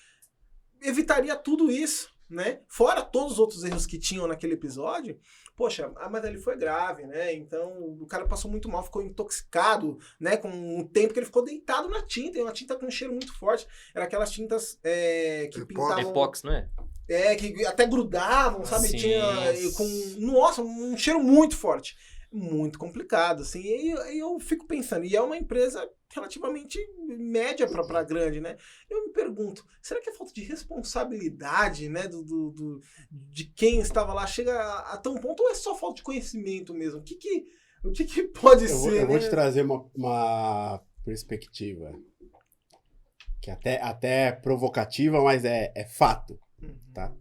evitaria tudo isso, né? Fora todos os outros erros que tinham naquele episódio. Poxa, mas ali foi grave, né? Então o cara passou muito mal, ficou intoxicado, né? Com o tempo que ele ficou deitado na tinta, e uma tinta com um cheiro muito forte. Era aquelas tintas que pintavam... Epox, não é? que até grudavam, sabe? Sim. Tinha nossa, um cheiro muito forte. Muito complicado, assim. E aí eu fico pensando, e é uma empresa relativamente média para grande, né? Eu me pergunto, será que a falta de responsabilidade, né, de quem estava lá chega a tão ponto, ou é só falta de conhecimento mesmo? O que pode ser, Eu vou né? te trazer uma perspectiva que até é provocativa, mas é fato, tá?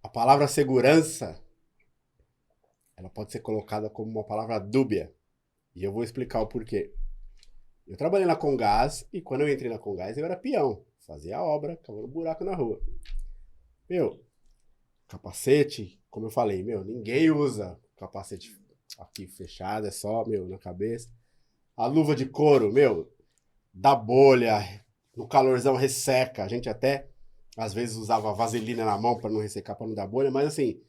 A palavra segurança, ela pode ser colocada como uma palavra dúbia. E eu vou explicar o porquê. Eu trabalhei na Comgás e quando eu entrei na Comgás eu era peão. Fazia obra, cavando buraco na rua. Meu, capacete, como eu falei, ninguém usa capacete aqui fechado, é só, na cabeça. A luva de couro, dá bolha, no calorzão resseca. A gente até, às vezes, usava vaselina na mão para não ressecar, para não dar bolha, mas assim,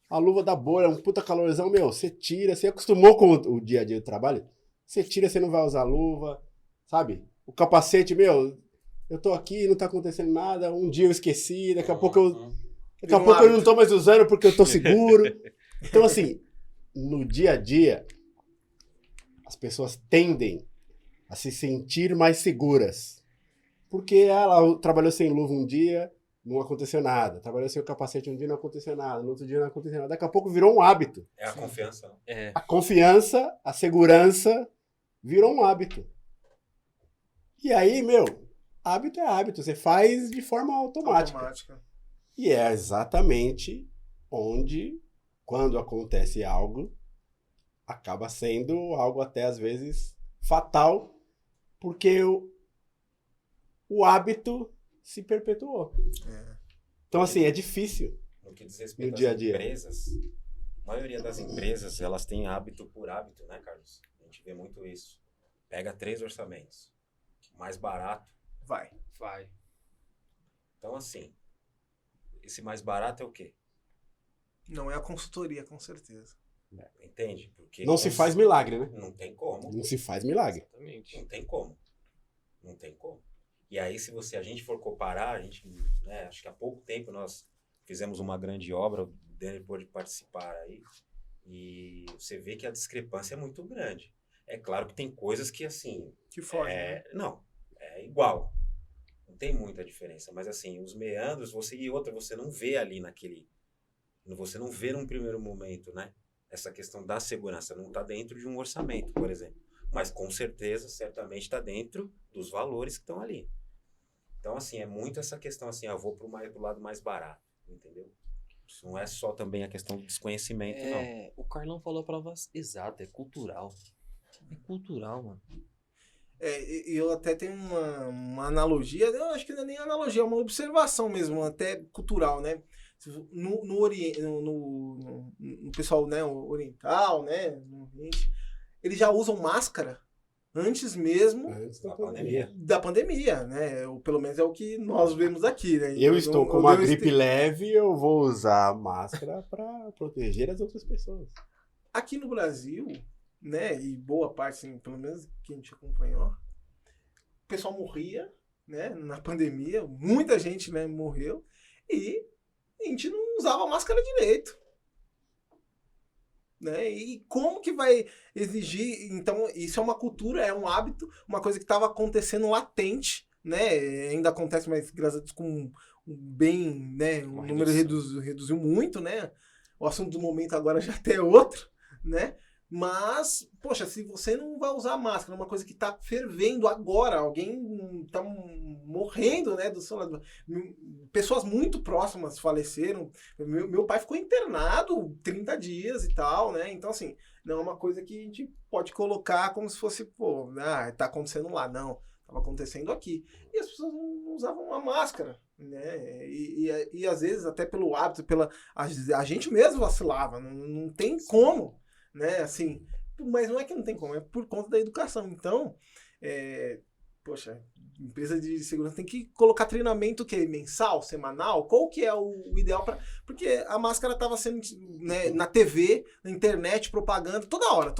a luva dá bolha, um puta calorzão, você tira, você acostumou com o dia a dia do trabalho, você tira, você não vai usar luva, sabe? O capacete, eu tô aqui, não tá acontecendo nada, um dia eu esqueci, daqui a pouco eu não tô mais usando porque eu tô seguro. Então, assim, no dia a dia, as pessoas tendem a se sentir mais seguras. Porque ela trabalhou sem luva um dia, não aconteceu nada. Trabalhou sem o capacete um dia, não aconteceu nada. No outro dia não aconteceu nada. Daqui a pouco virou um hábito. É a confiança. A confiança, a segurança virou um hábito. E aí, hábito é hábito. Você faz de forma automática. E é exatamente onde, quando acontece algo, acaba sendo algo até às vezes fatal, porque o hábito se perpetuou. Então, assim, é difícil. No que diz respeito no dia a dia. Às empresas, a maioria das empresas, elas têm hábito por hábito, né, Carlos? A gente vê muito isso. Pega 3 orçamentos. Mais barato. Vai. Então, assim, esse mais barato é o quê? Não é a consultoria, com certeza. Entende? Porque não se faz milagre, né? Não tem como. Não se faz milagre. Exatamente. Não tem como. E aí, se a gente for comparar, acho que há pouco tempo nós fizemos uma grande obra, o Denner pôde participar aí, e você vê que a discrepância é muito grande. É claro que tem coisas que, assim... Que foge, né? Não, é igual. Não tem muita diferença. Mas, assim, os meandros, você não vê ali você não vê num primeiro momento, né? Essa questão da segurança. Não está dentro de um orçamento, por exemplo. Mas, com certeza, certamente está dentro dos valores que estão ali. Então, assim, é muito essa questão, assim, eu vou pro lado mais barato, entendeu? Não é só também a questão do desconhecimento, não. O Carlão falou a palavra exata, é cultural. É cultural, mano. E eu até tenho uma analogia, eu acho que não é nem analogia, é uma observação mesmo, até cultural, né? No Oriente, no pessoal, né, oriental, né, no Oriente, eles já usam máscara antes mesmo da pandemia, né? Ou pelo menos é o que nós vemos aqui, né? Eu estou com uma gripe leve, eu vou usar máscara para proteger as outras pessoas. Aqui no Brasil, né, e boa parte, assim, pelo menos que a gente acompanhou, o pessoal morria, né, na pandemia, muita gente, né, morreu, e a gente não usava máscara direito. Né? E como que vai exigir? Então, isso é uma cultura, é um hábito, uma coisa que estava acontecendo latente, né? Ainda acontece, mas graças a Deus com bem, né? O número reduziu muito, né? O assunto do momento agora já até é outro, né? Mas, poxa, se você não vai usar máscara, uma coisa que está fervendo agora, alguém está morrendo, né, do seu lado. Pessoas muito próximas faleceram. Meu pai ficou internado 30 dias e tal, né? Então, assim, não é uma coisa que a gente pode colocar como se fosse, tá acontecendo lá. Não, estava acontecendo aqui. E as pessoas não usavam a máscara, né? E às vezes, até pelo hábito, a gente mesmo vacilava, não tem como. Né, assim, mas não é que não tem como, é por conta da educação. Então, poxa, empresa de segurança tem que colocar treinamento mensal, semanal, qual que é o ideal para... Porque a máscara estava sendo, né, na TV, na internet, propaganda, toda hora,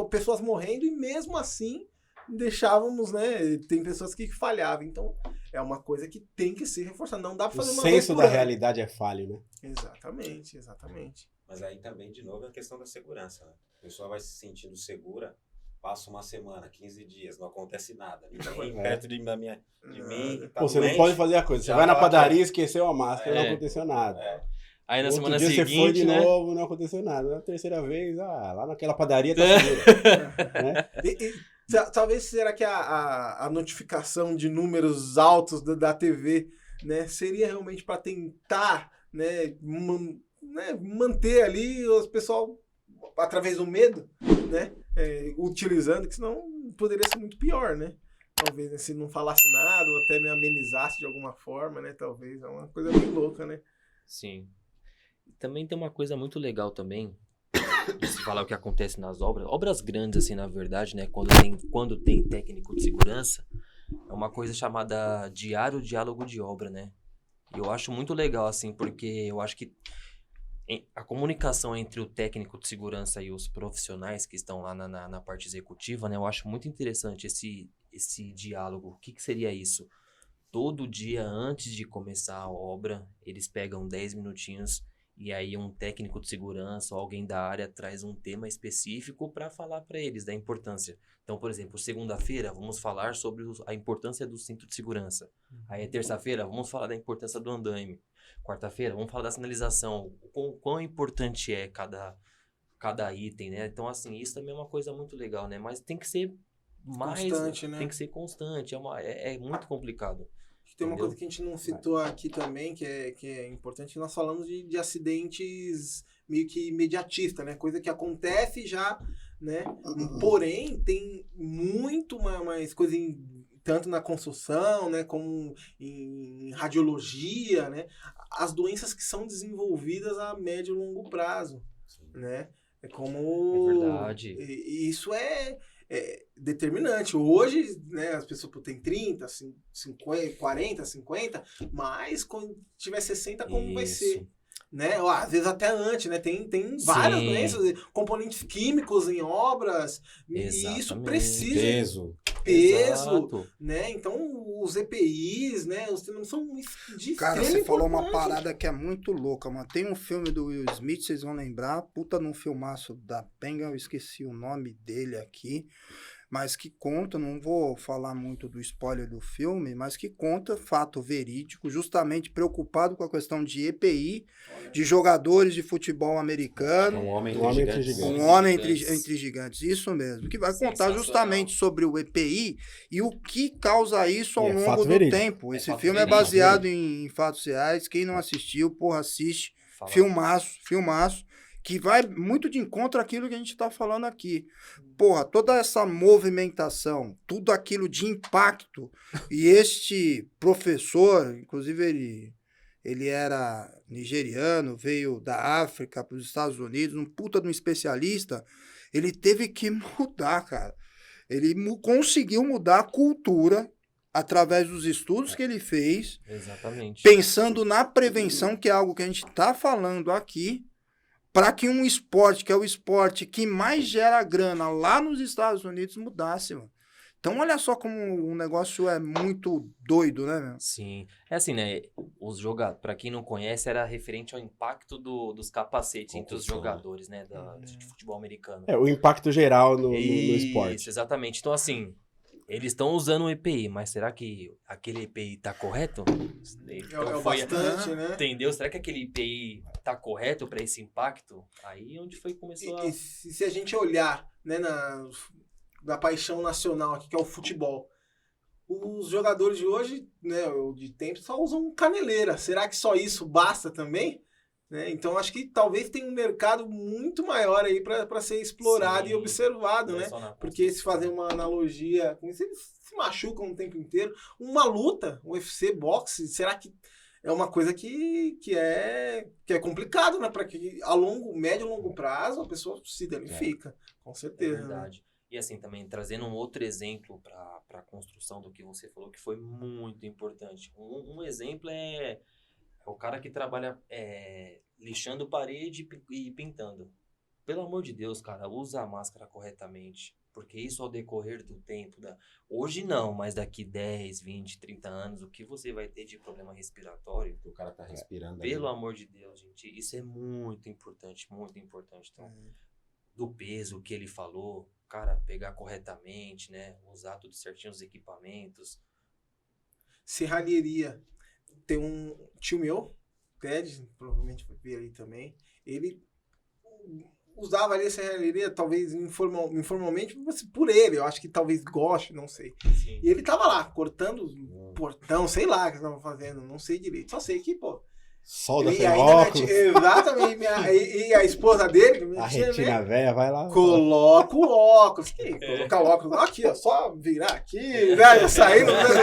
pessoas morrendo e mesmo assim deixávamos, né? Tem pessoas que falhavam. Então, é uma coisa que tem que ser reforçada. Não dá pra O fazer uma vez senso por da ano. realidade é falho, né? Exatamente, exatamente. Mas aí também, de novo, é a questão da segurança, né? A pessoa vai se sentindo segura, passa uma semana, 15 dias, não acontece nada. Ninguém perto de mim. Tá Pô, você não doente, pode fazer a coisa. Você já vai na tá padaria, aqui. esqueceu a máscara, não É. aconteceu nada. Aí na Outro semana dia você foi seguinte, de né? novo, não aconteceu nada. Na terceira vez, lá naquela padaria tá segura. Né? Talvez, será que a notificação de números altos da TV, né, seria realmente para tentar, né, manter ali o pessoal através do medo, né, utilizando, que senão poderia ser muito pior, né? Talvez, né, se não falasse nada ou até me amenizasse de alguma forma, né? Talvez, é uma coisa bem louca, né? Sim. Também tem uma coisa muito legal também, de se falar o que acontece nas obras grandes, assim, na verdade, né? Quando tem técnico de segurança, é uma coisa chamada diálogo de obra, né? E eu acho muito legal, assim, porque eu acho que a comunicação entre o técnico de segurança e os profissionais que estão lá na parte executiva, né? Eu acho muito interessante esse diálogo. O que seria isso? Todo dia, antes de começar a obra, eles pegam 10 minutinhos e aí um técnico de segurança ou alguém da área traz um tema específico para falar para eles da importância. Então, por exemplo, segunda-feira vamos falar sobre a importância do cinto de segurança. Aí, terça-feira, vamos falar da importância do andaime. Quarta-feira, vamos falar da sinalização. Quão importante é cada item, né? Então, assim, isso também é uma coisa muito legal, né? Mas tem que ser mais... Constante, né? Tem que ser constante. É muito complicado. Tem uma Entendeu? coisa que a gente não citou aqui também, que é importante, nós falamos de acidentes meio que imediatistas, né? Coisa que acontece já, né? Porém, tem muito mais coisa tanto na construção, né? Como em radiologia, né? As doenças que são desenvolvidas a médio e longo prazo, né? É como... É verdade. Isso é determinante. Hoje, né, as pessoas têm 30, 50, 40, 50, mas quando tiver 60, como vai ser? Né? Ou, às vezes até antes, né? Tem várias doenças, componentes químicos em obras, Exatamente. e isso precisa... Peso, né? Então, os EPIs, né? Os termos são de Cara, extrema você falou uma importância. parada que é muito louca, mano. Tem um filme do Will Smith, vocês vão lembrar, puta num filmaço da Penga, eu esqueci o nome dele aqui, mas que conta, não vou falar muito do spoiler do filme, mas que conta fato verídico, justamente preocupado com a questão de EPI, de jogadores de futebol americano. Um homem entre gigantes. Um homem entre gigantes, isso mesmo. Que vai contar justamente sobre o EPI e o que causa isso ao longo do tempo. Esse filme é baseado em fatos reais. Quem não assistiu, porra, assiste. Filmaço. Que vai muito de encontro àquilo que a gente tá falando aqui. Porra, toda essa movimentação, tudo aquilo de impacto. E este professor, inclusive ele era nigeriano, veio da África para os Estados Unidos, um puta de um especialista, ele teve que mudar, cara. Ele conseguiu mudar a cultura através dos estudos que ele fez. Exatamente. Pensando na prevenção, que é algo que a gente está falando aqui, para que um esporte, que é o esporte que mais gera grana lá nos Estados Unidos, mudasse, mano. Então, olha só como o negócio é muito doido, né, meu? Sim. É assim, né? Pra quem não conhece, era referente ao impacto dos capacetes entre os jogadores, né? De futebol americano. O impacto geral no esporte. Isso, exatamente. Então, assim, eles estão usando o EPI, mas será que aquele EPI tá correto? Então, bastante, né? Entendeu? Será que aquele EPI tá correto para esse impacto? Aí é onde foi que começou a... E se a gente olhar, né, da paixão nacional aqui, que é o futebol, os jogadores de hoje, né, de tempo, só usam caneleira. Será que só isso basta também? Né? Então, acho que talvez tenha um mercado muito maior aí para ser explorado e observado, né? Porque se fazer uma analogia com isso, eles se machucam o tempo inteiro. Uma luta, um UFC, boxe, será que é uma coisa que é complicado, né? Para que a médio e longo prazo a pessoa se danifica, com certeza. É verdade. Né? E assim, também trazendo um outro exemplo para a construção do que você falou, que foi muito importante. Um exemplo é o cara que trabalha lixando parede e pintando. Pelo amor de Deus, cara, usa a máscara corretamente. Porque isso ao decorrer do tempo, hoje não, mas daqui 10, 20, 30 anos, o que você vai ter de problema respiratório? O cara tá respirando. Pelo amor de Deus, gente, isso é muito importante, muito importante. Então, do peso, o que ele falou, cara, pegar corretamente, né? Usar tudo certinho, os equipamentos. Serralheria. Tem um tio meu, Ted, provavelmente vai ver aí também. Ele usava ali a serralheria, talvez informalmente, por ele. Eu acho que talvez goste, não sei. Sim. E ele tava lá, cortando o portão, sei lá o que tava fazendo, não sei direito. Só sei que, pô. Solda sem ainda óculos. Exatamente. E a esposa dele, A retina velha, vai lá. coloca o óculos. Que colocar o óculos aqui, ó. Só virar aqui, né? Sair no óculos.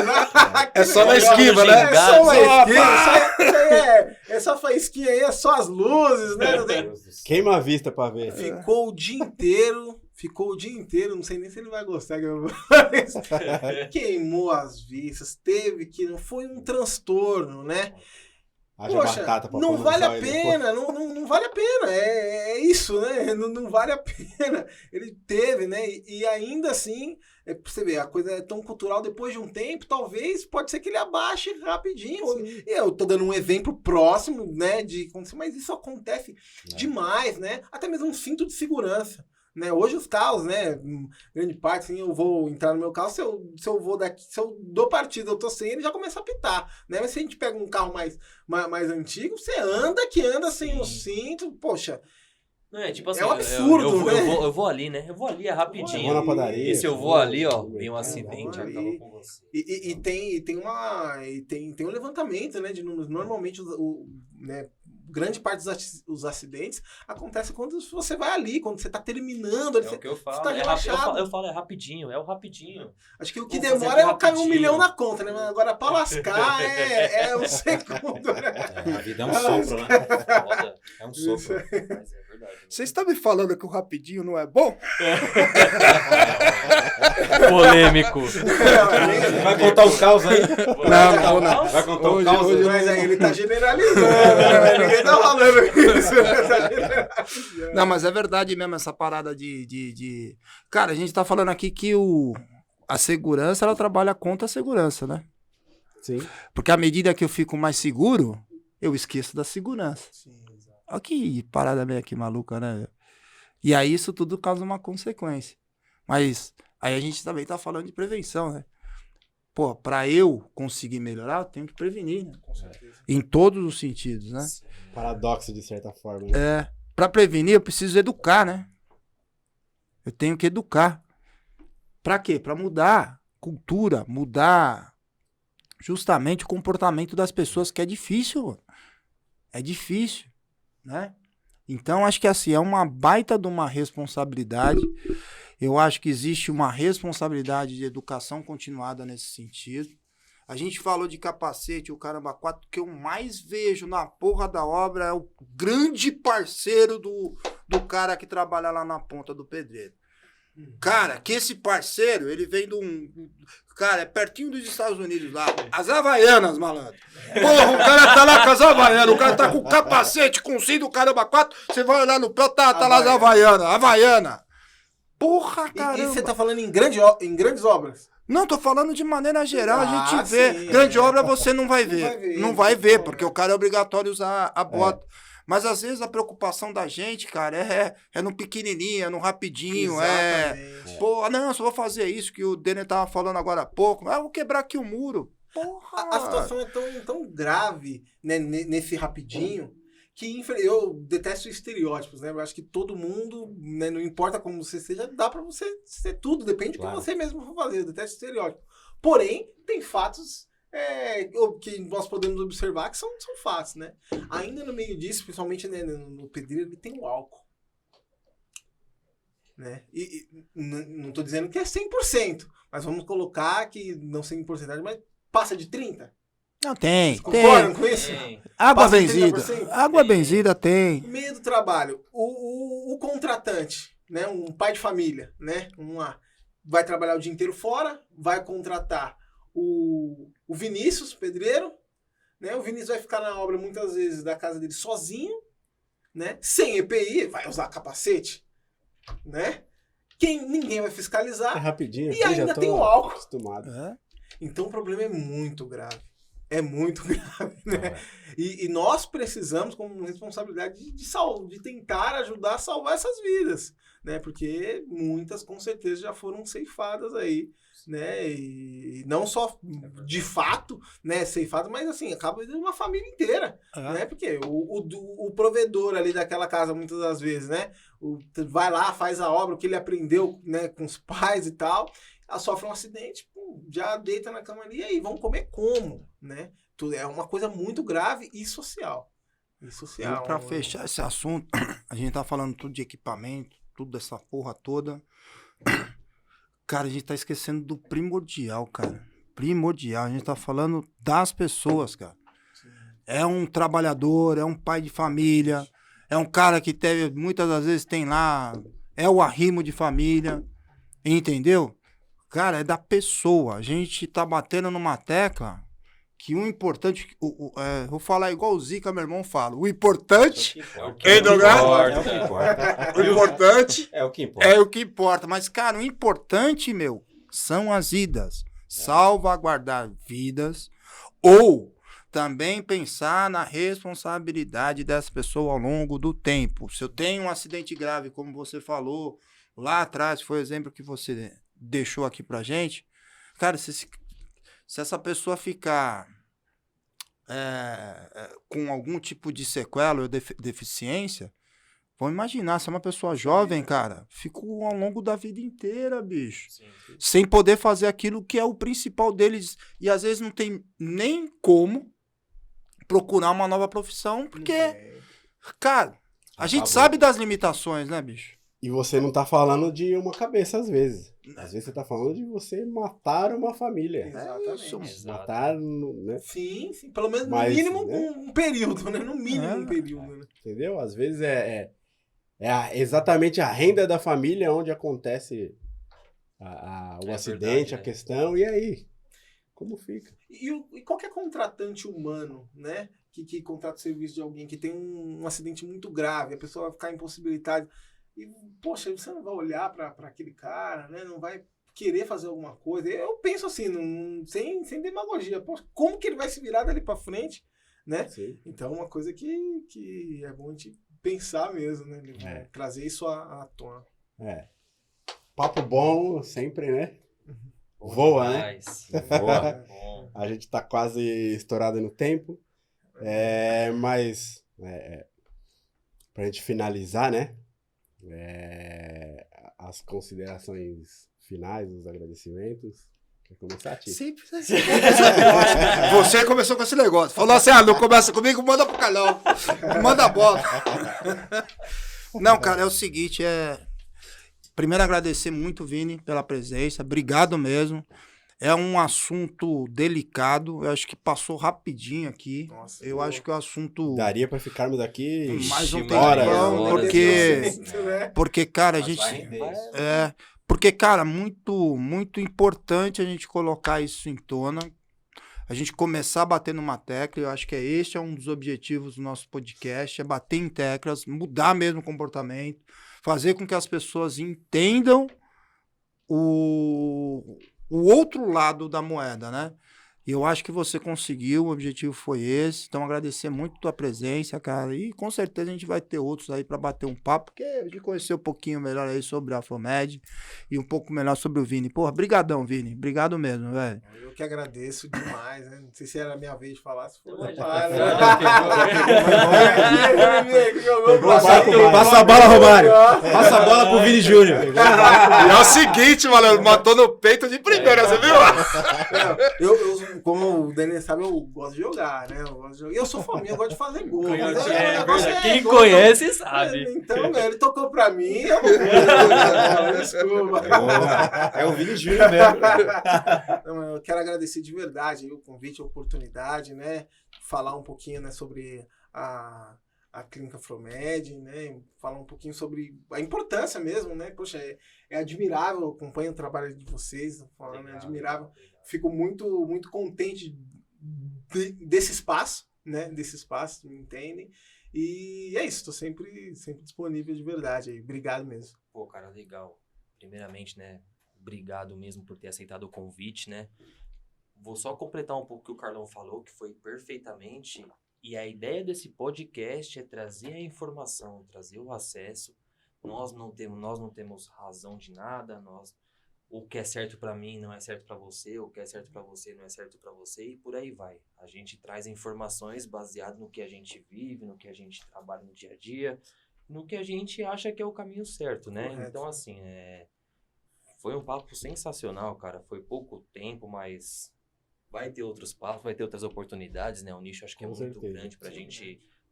Né? É só na esquiva, né? É só uma esquiva. Essa faísquinha aí é só as luzes, né? Queima a vista pra ver. Ficou o dia inteiro, não sei nem se ele vai gostar. Queimou as vistas, foi um transtorno, né? Poxa, não vale a pena, não vale a pena, é isso, né? Não vale a pena. Ele teve, né? E ainda assim, pra você ver, a coisa é tão cultural, depois de um tempo, talvez, pode ser que ele abaixe rapidinho. Sim. Eu tô dando um exemplo próximo, né, de acontecer, mas isso acontece demais, né? Até mesmo um cinto de segurança. Né? Hoje os carros, né, grande parte, assim, eu vou entrar no meu carro, se eu vou daqui, se eu dou partida, eu tô sem ele, já começa a apitar, né? Mas se a gente pega um carro mais antigo, você anda sem o cinto, poxa, não é, tipo assim, é um absurdo, né? Eu vou ali, né? Eu vou ali, é rapidinho. Eu vou na padaria. E se eu vou ali, ó, vem um acidente, acaba com você. E tem um levantamento, né, de números. Normalmente, né, grande parte dos acidentes acontece quando você vai ali, quando você tá terminando. É o que eu falo. Tá relaxado. Eu falo, é rapidinho, é o rapidinho. Acho que o que demora é cair 1 milhão na conta, né? Mas agora pra lascar é um segundo, né? A vida é um sopro, né? É um sopro. Mas é verdade. Você está me falando que o rapidinho não é bom? Polêmico. Vai contar os caos aí? Não. Vai contar o caos aí? Mas aí ele tá generalizando, né? Ninguém tá falando isso. Não, mas é verdade mesmo essa parada de... Cara, a gente tá falando aqui que a segurança, ela trabalha contra a segurança, né? Sim. Porque à medida que eu fico mais seguro, eu esqueço da segurança. Sim, exato. Olha que parada meio que maluca, né? E aí isso tudo causa uma consequência. Mas aí a gente também tá falando de prevenção, né? Pô, pra eu conseguir melhorar, eu tenho que prevenir, né? Com certeza. Em todos os sentidos, né? Paradoxo, de certa forma. Né? Pra prevenir, eu preciso educar, né? Eu tenho que educar. Pra quê? Pra mudar cultura, mudar justamente o comportamento das pessoas, que é difícil, mano. É difícil, né? Então, acho que assim, é uma baita de uma responsabilidade. Eu acho que existe uma responsabilidade de educação continuada nesse sentido. A gente falou de capacete, o Caramba 4, que eu mais vejo na porra da obra é o grande parceiro do cara que trabalha lá na ponta do pedreiro. Cara, que esse parceiro, ele vem de um... Cara, é pertinho dos Estados Unidos lá. As Havaianas, malandro. Porra, o cara tá lá com as Havaianas, o cara tá com capacete, com cinto, Caramba 4, você vai olhar no pé, tá lá as Havaianas. Havaiana. Porra, caramba. E você tá falando em grandes obras? Não, tô falando de maneira geral, a gente vê. Sim, Grande obra você não vai ver. Não vai ver, porque o cara é obrigatório usar a bota. Mas às vezes a preocupação da gente, cara, é no pequenininho, é no rapidinho, Exatamente. Pô, não, só vou fazer isso que o Denner tava falando agora há pouco. Ah, vou quebrar aqui o muro. Porra. A situação é tão grave, né, nesse rapidinho, que eu detesto estereótipos, né? Eu acho que todo mundo, né, não importa como você seja, dá pra você ser tudo, depende do que você mesmo for fazer. Eu detesto estereótipo. Porém, tem fatos que nós podemos observar que são fatos, né? Ainda no meio disso, principalmente, né, no pedreiro, ele tem o álcool. Né? E não estou dizendo que é 100%, mas vamos colocar que não 100%, mas passa de 30%. Não, tem. Concordam com isso? Água benzida. Água benzida tem. No meio do trabalho, o contratante, né, um pai de família, né, vai trabalhar o dia inteiro fora, vai contratar o Vinícius, pedreiro, né? O Vinícius vai ficar na obra muitas vezes da casa dele sozinho, né? Sem EPI, vai usar capacete, né? ninguém vai É fiscalizar rapidinho. e aqui, já ainda tô tem o álcool. acostumado. Então o problema é muito grave. É muito grave, né? E nós precisamos, como responsabilidade, de tentar ajudar a salvar essas vidas, né? Porque muitas, com certeza, já foram ceifadas aí, né? E não só de fato, né, ceifadas, mas assim, acaba de uma família inteira, né? Porque o provedor ali daquela casa, muitas das vezes, né? Vai lá, faz a obra, o que ele aprendeu, né, com os pais e tal, sofre um acidente, já deita na cama ali, e aí, vão comer como, né? É uma coisa muito grave e social. E pra fechar esse assunto, a gente tá falando tudo de equipamento, tudo dessa porra toda. Cara, a gente tá esquecendo do primordial, cara. Primordial. A gente tá falando das pessoas, cara. Sim. É um trabalhador, é um pai de família, é um cara que teve, muitas das vezes tem lá, é o arrimo de família, entendeu? Cara, é da pessoa. A gente tá batendo numa tecla que o importante... vou falar igual o Zica, meu irmão, fala. O importante... O importante é o que importa. É o que importa. Mas, cara, o importante, meu, são as vidas. Salvaguardar vidas. Ou também pensar na responsabilidade dessa pessoa ao longo do tempo. Se eu tenho um acidente grave, como você falou lá atrás, foi o exemplo que você deixou aqui pra gente, cara, se essa pessoa ficar com algum tipo de sequela ou deficiência, vamos imaginar, se é uma pessoa jovem, cara, fica ao longo da vida inteira, bicho, sim. Sem poder fazer aquilo que é o principal deles, e às vezes não tem nem como procurar uma nova profissão, porque, cara, a gente sabe das limitações, né, bicho? E você não tá falando de uma cabeça, às vezes. Às vezes você tá falando de você matar uma família. Exatamente. Matar, né? Sim, pelo menos no mínimo, né? Um período, né? No mínimo um período, né? Entendeu? Às vezes exatamente a renda da família onde acontece o acidente, verdade, a questão, e aí? Como fica? E qualquer contratante humano, né? Que contrata o serviço de alguém que tem um acidente muito grave, a pessoa vai ficar impossibilitada. E, poxa, você não vai olhar para aquele cara, né? Não vai querer fazer alguma coisa. Eu penso assim, sem demagogia. Poxa, como que ele vai se virar dali para frente, né? Sim. Então, uma coisa que é bom a gente pensar mesmo, né? Trazer isso à tona. Papo bom sempre, né? Voa, né? Voa. A gente tá quase estourado no tempo. Mas, pra gente finalizar, né? As considerações finais, os agradecimentos. Quer começar, Tito? Sempre assim. Você começou com esse negócio. Falou assim, não começa comigo, manda pro canal. Manda a bola. Não, cara, é o seguinte, primeiro agradecer muito, Vini, pela presença. Obrigado mesmo. É um assunto delicado, eu acho que passou rapidinho aqui. Nossa, eu acho que o assunto... Daria para ficarmos aqui mais um tempão, porque, cara, a gente... Porque, cara, muito, muito importante a gente colocar isso em tona, a gente começar a bater numa tecla, eu acho que este é um dos objetivos do nosso podcast, é bater em teclas, mudar mesmo o comportamento, fazer com que as pessoas entendam o outro lado da moeda, né? E eu acho que você conseguiu, o objetivo foi esse. Então, agradecer muito a tua presença, cara. E com certeza a gente vai ter outros aí para bater um papo, porque a gente conheceu um pouquinho melhor aí sobre a Afromed e um pouco melhor sobre o Vini. Porra, brigadão, Vini. Obrigado mesmo, velho. Eu que agradeço demais, né? Não sei se era a minha vez de falar, se for. Passa a bola, Romário. Passa a bola pro Vini Júnior. E é o seguinte, mano, matou no peito de primeira, você viu? Eu, como o Daniel sabe, eu gosto de jogar, né? Eu sou família, eu gosto de fazer gol. Quem conhece sabe. Então, ele tocou pra mim, desculpa. É o Vini Júnior mesmo. Não, eu quero agradecer de verdade o convite, a oportunidade, né? Falar um pouquinho, né, sobre a Clínica Afromed, né? Falar um pouquinho sobre a importância mesmo, né? Poxa, é admirável, eu acompanho o trabalho de vocês, falando, é admirável. Fico muito, muito contente desse espaço, né? Desse espaço, me entendem? E é isso, estou sempre disponível de verdade aí. Obrigado mesmo. Pô, cara, legal. primeiramente, né, obrigado mesmo por ter aceitado o convite, né? Vou só completar um pouco o que o Carlão falou, que foi perfeitamente. E a ideia desse podcast é trazer a informação, trazer o acesso. Nós não temos razão de nada, o que é certo para mim não é certo para você, o que é certo para você não é certo para você, e por aí vai. A gente traz informações baseadas no que a gente vive, no que a gente trabalha no dia a dia, no que a gente acha que é o caminho certo, né? Correto. Então, assim, foi um papo sensacional, cara. Foi pouco tempo, mas vai ter outros papos, vai ter outras oportunidades, né? O nicho acho que é Com muito certeza. grande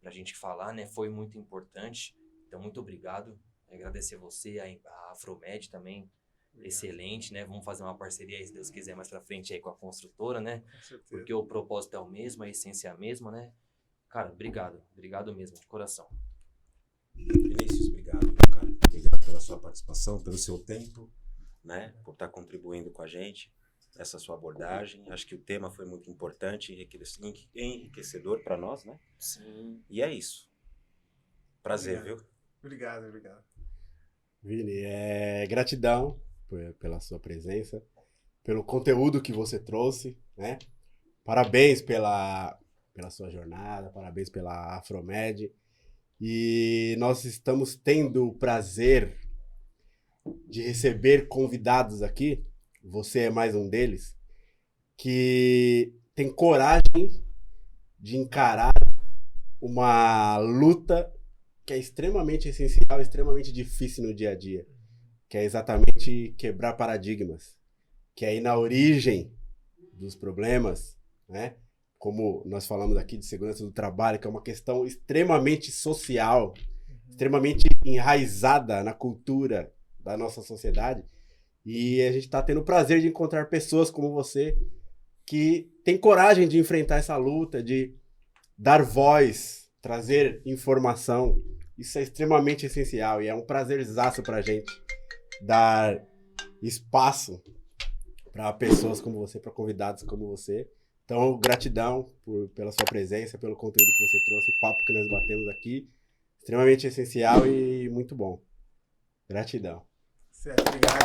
pra gente falar, né? Foi muito importante. Então, muito obrigado. Agradecer você, a Afromed também. Excelente, né? Vamos fazer uma parceria aí, se Deus quiser, mais pra frente aí com a construtora, né? Com certeza. Porque o propósito é o mesmo, a essência é a mesma, né? Cara, obrigado. Obrigado mesmo, de coração. Vinícius, obrigado, cara. Obrigado pela sua participação, pelo seu tempo, né? Por estar contribuindo com a gente, essa sua abordagem. Acho que o tema foi muito importante, enriquecedor para nós, né? Sim. E é isso. Prazer, Obrigado. viu? Obrigado. Vini, gratidão pela sua presença, pelo conteúdo que você trouxe, né? Parabéns pela sua jornada, parabéns pela Afromed. E nós estamos tendo o prazer de receber convidados aqui, você é mais um deles, que tem coragem de encarar uma luta que é extremamente essencial, extremamente difícil no dia a dia, que é exatamente quebrar paradigmas, que é ir na origem dos problemas, né? Como nós falamos aqui de segurança do trabalho, que é uma questão extremamente social, extremamente enraizada na cultura da nossa sociedade. E a gente está tendo o prazer de encontrar pessoas como você que tem coragem de enfrentar essa luta, de dar voz, trazer informação. Isso é extremamente essencial e é um prazerzaço pra gente dar espaço para pessoas como você, para convidados como você. Então, gratidão pela sua presença, pelo conteúdo que você trouxe, o papo que nós batemos aqui. Extremamente essencial e muito bom. Gratidão. Certo, obrigado.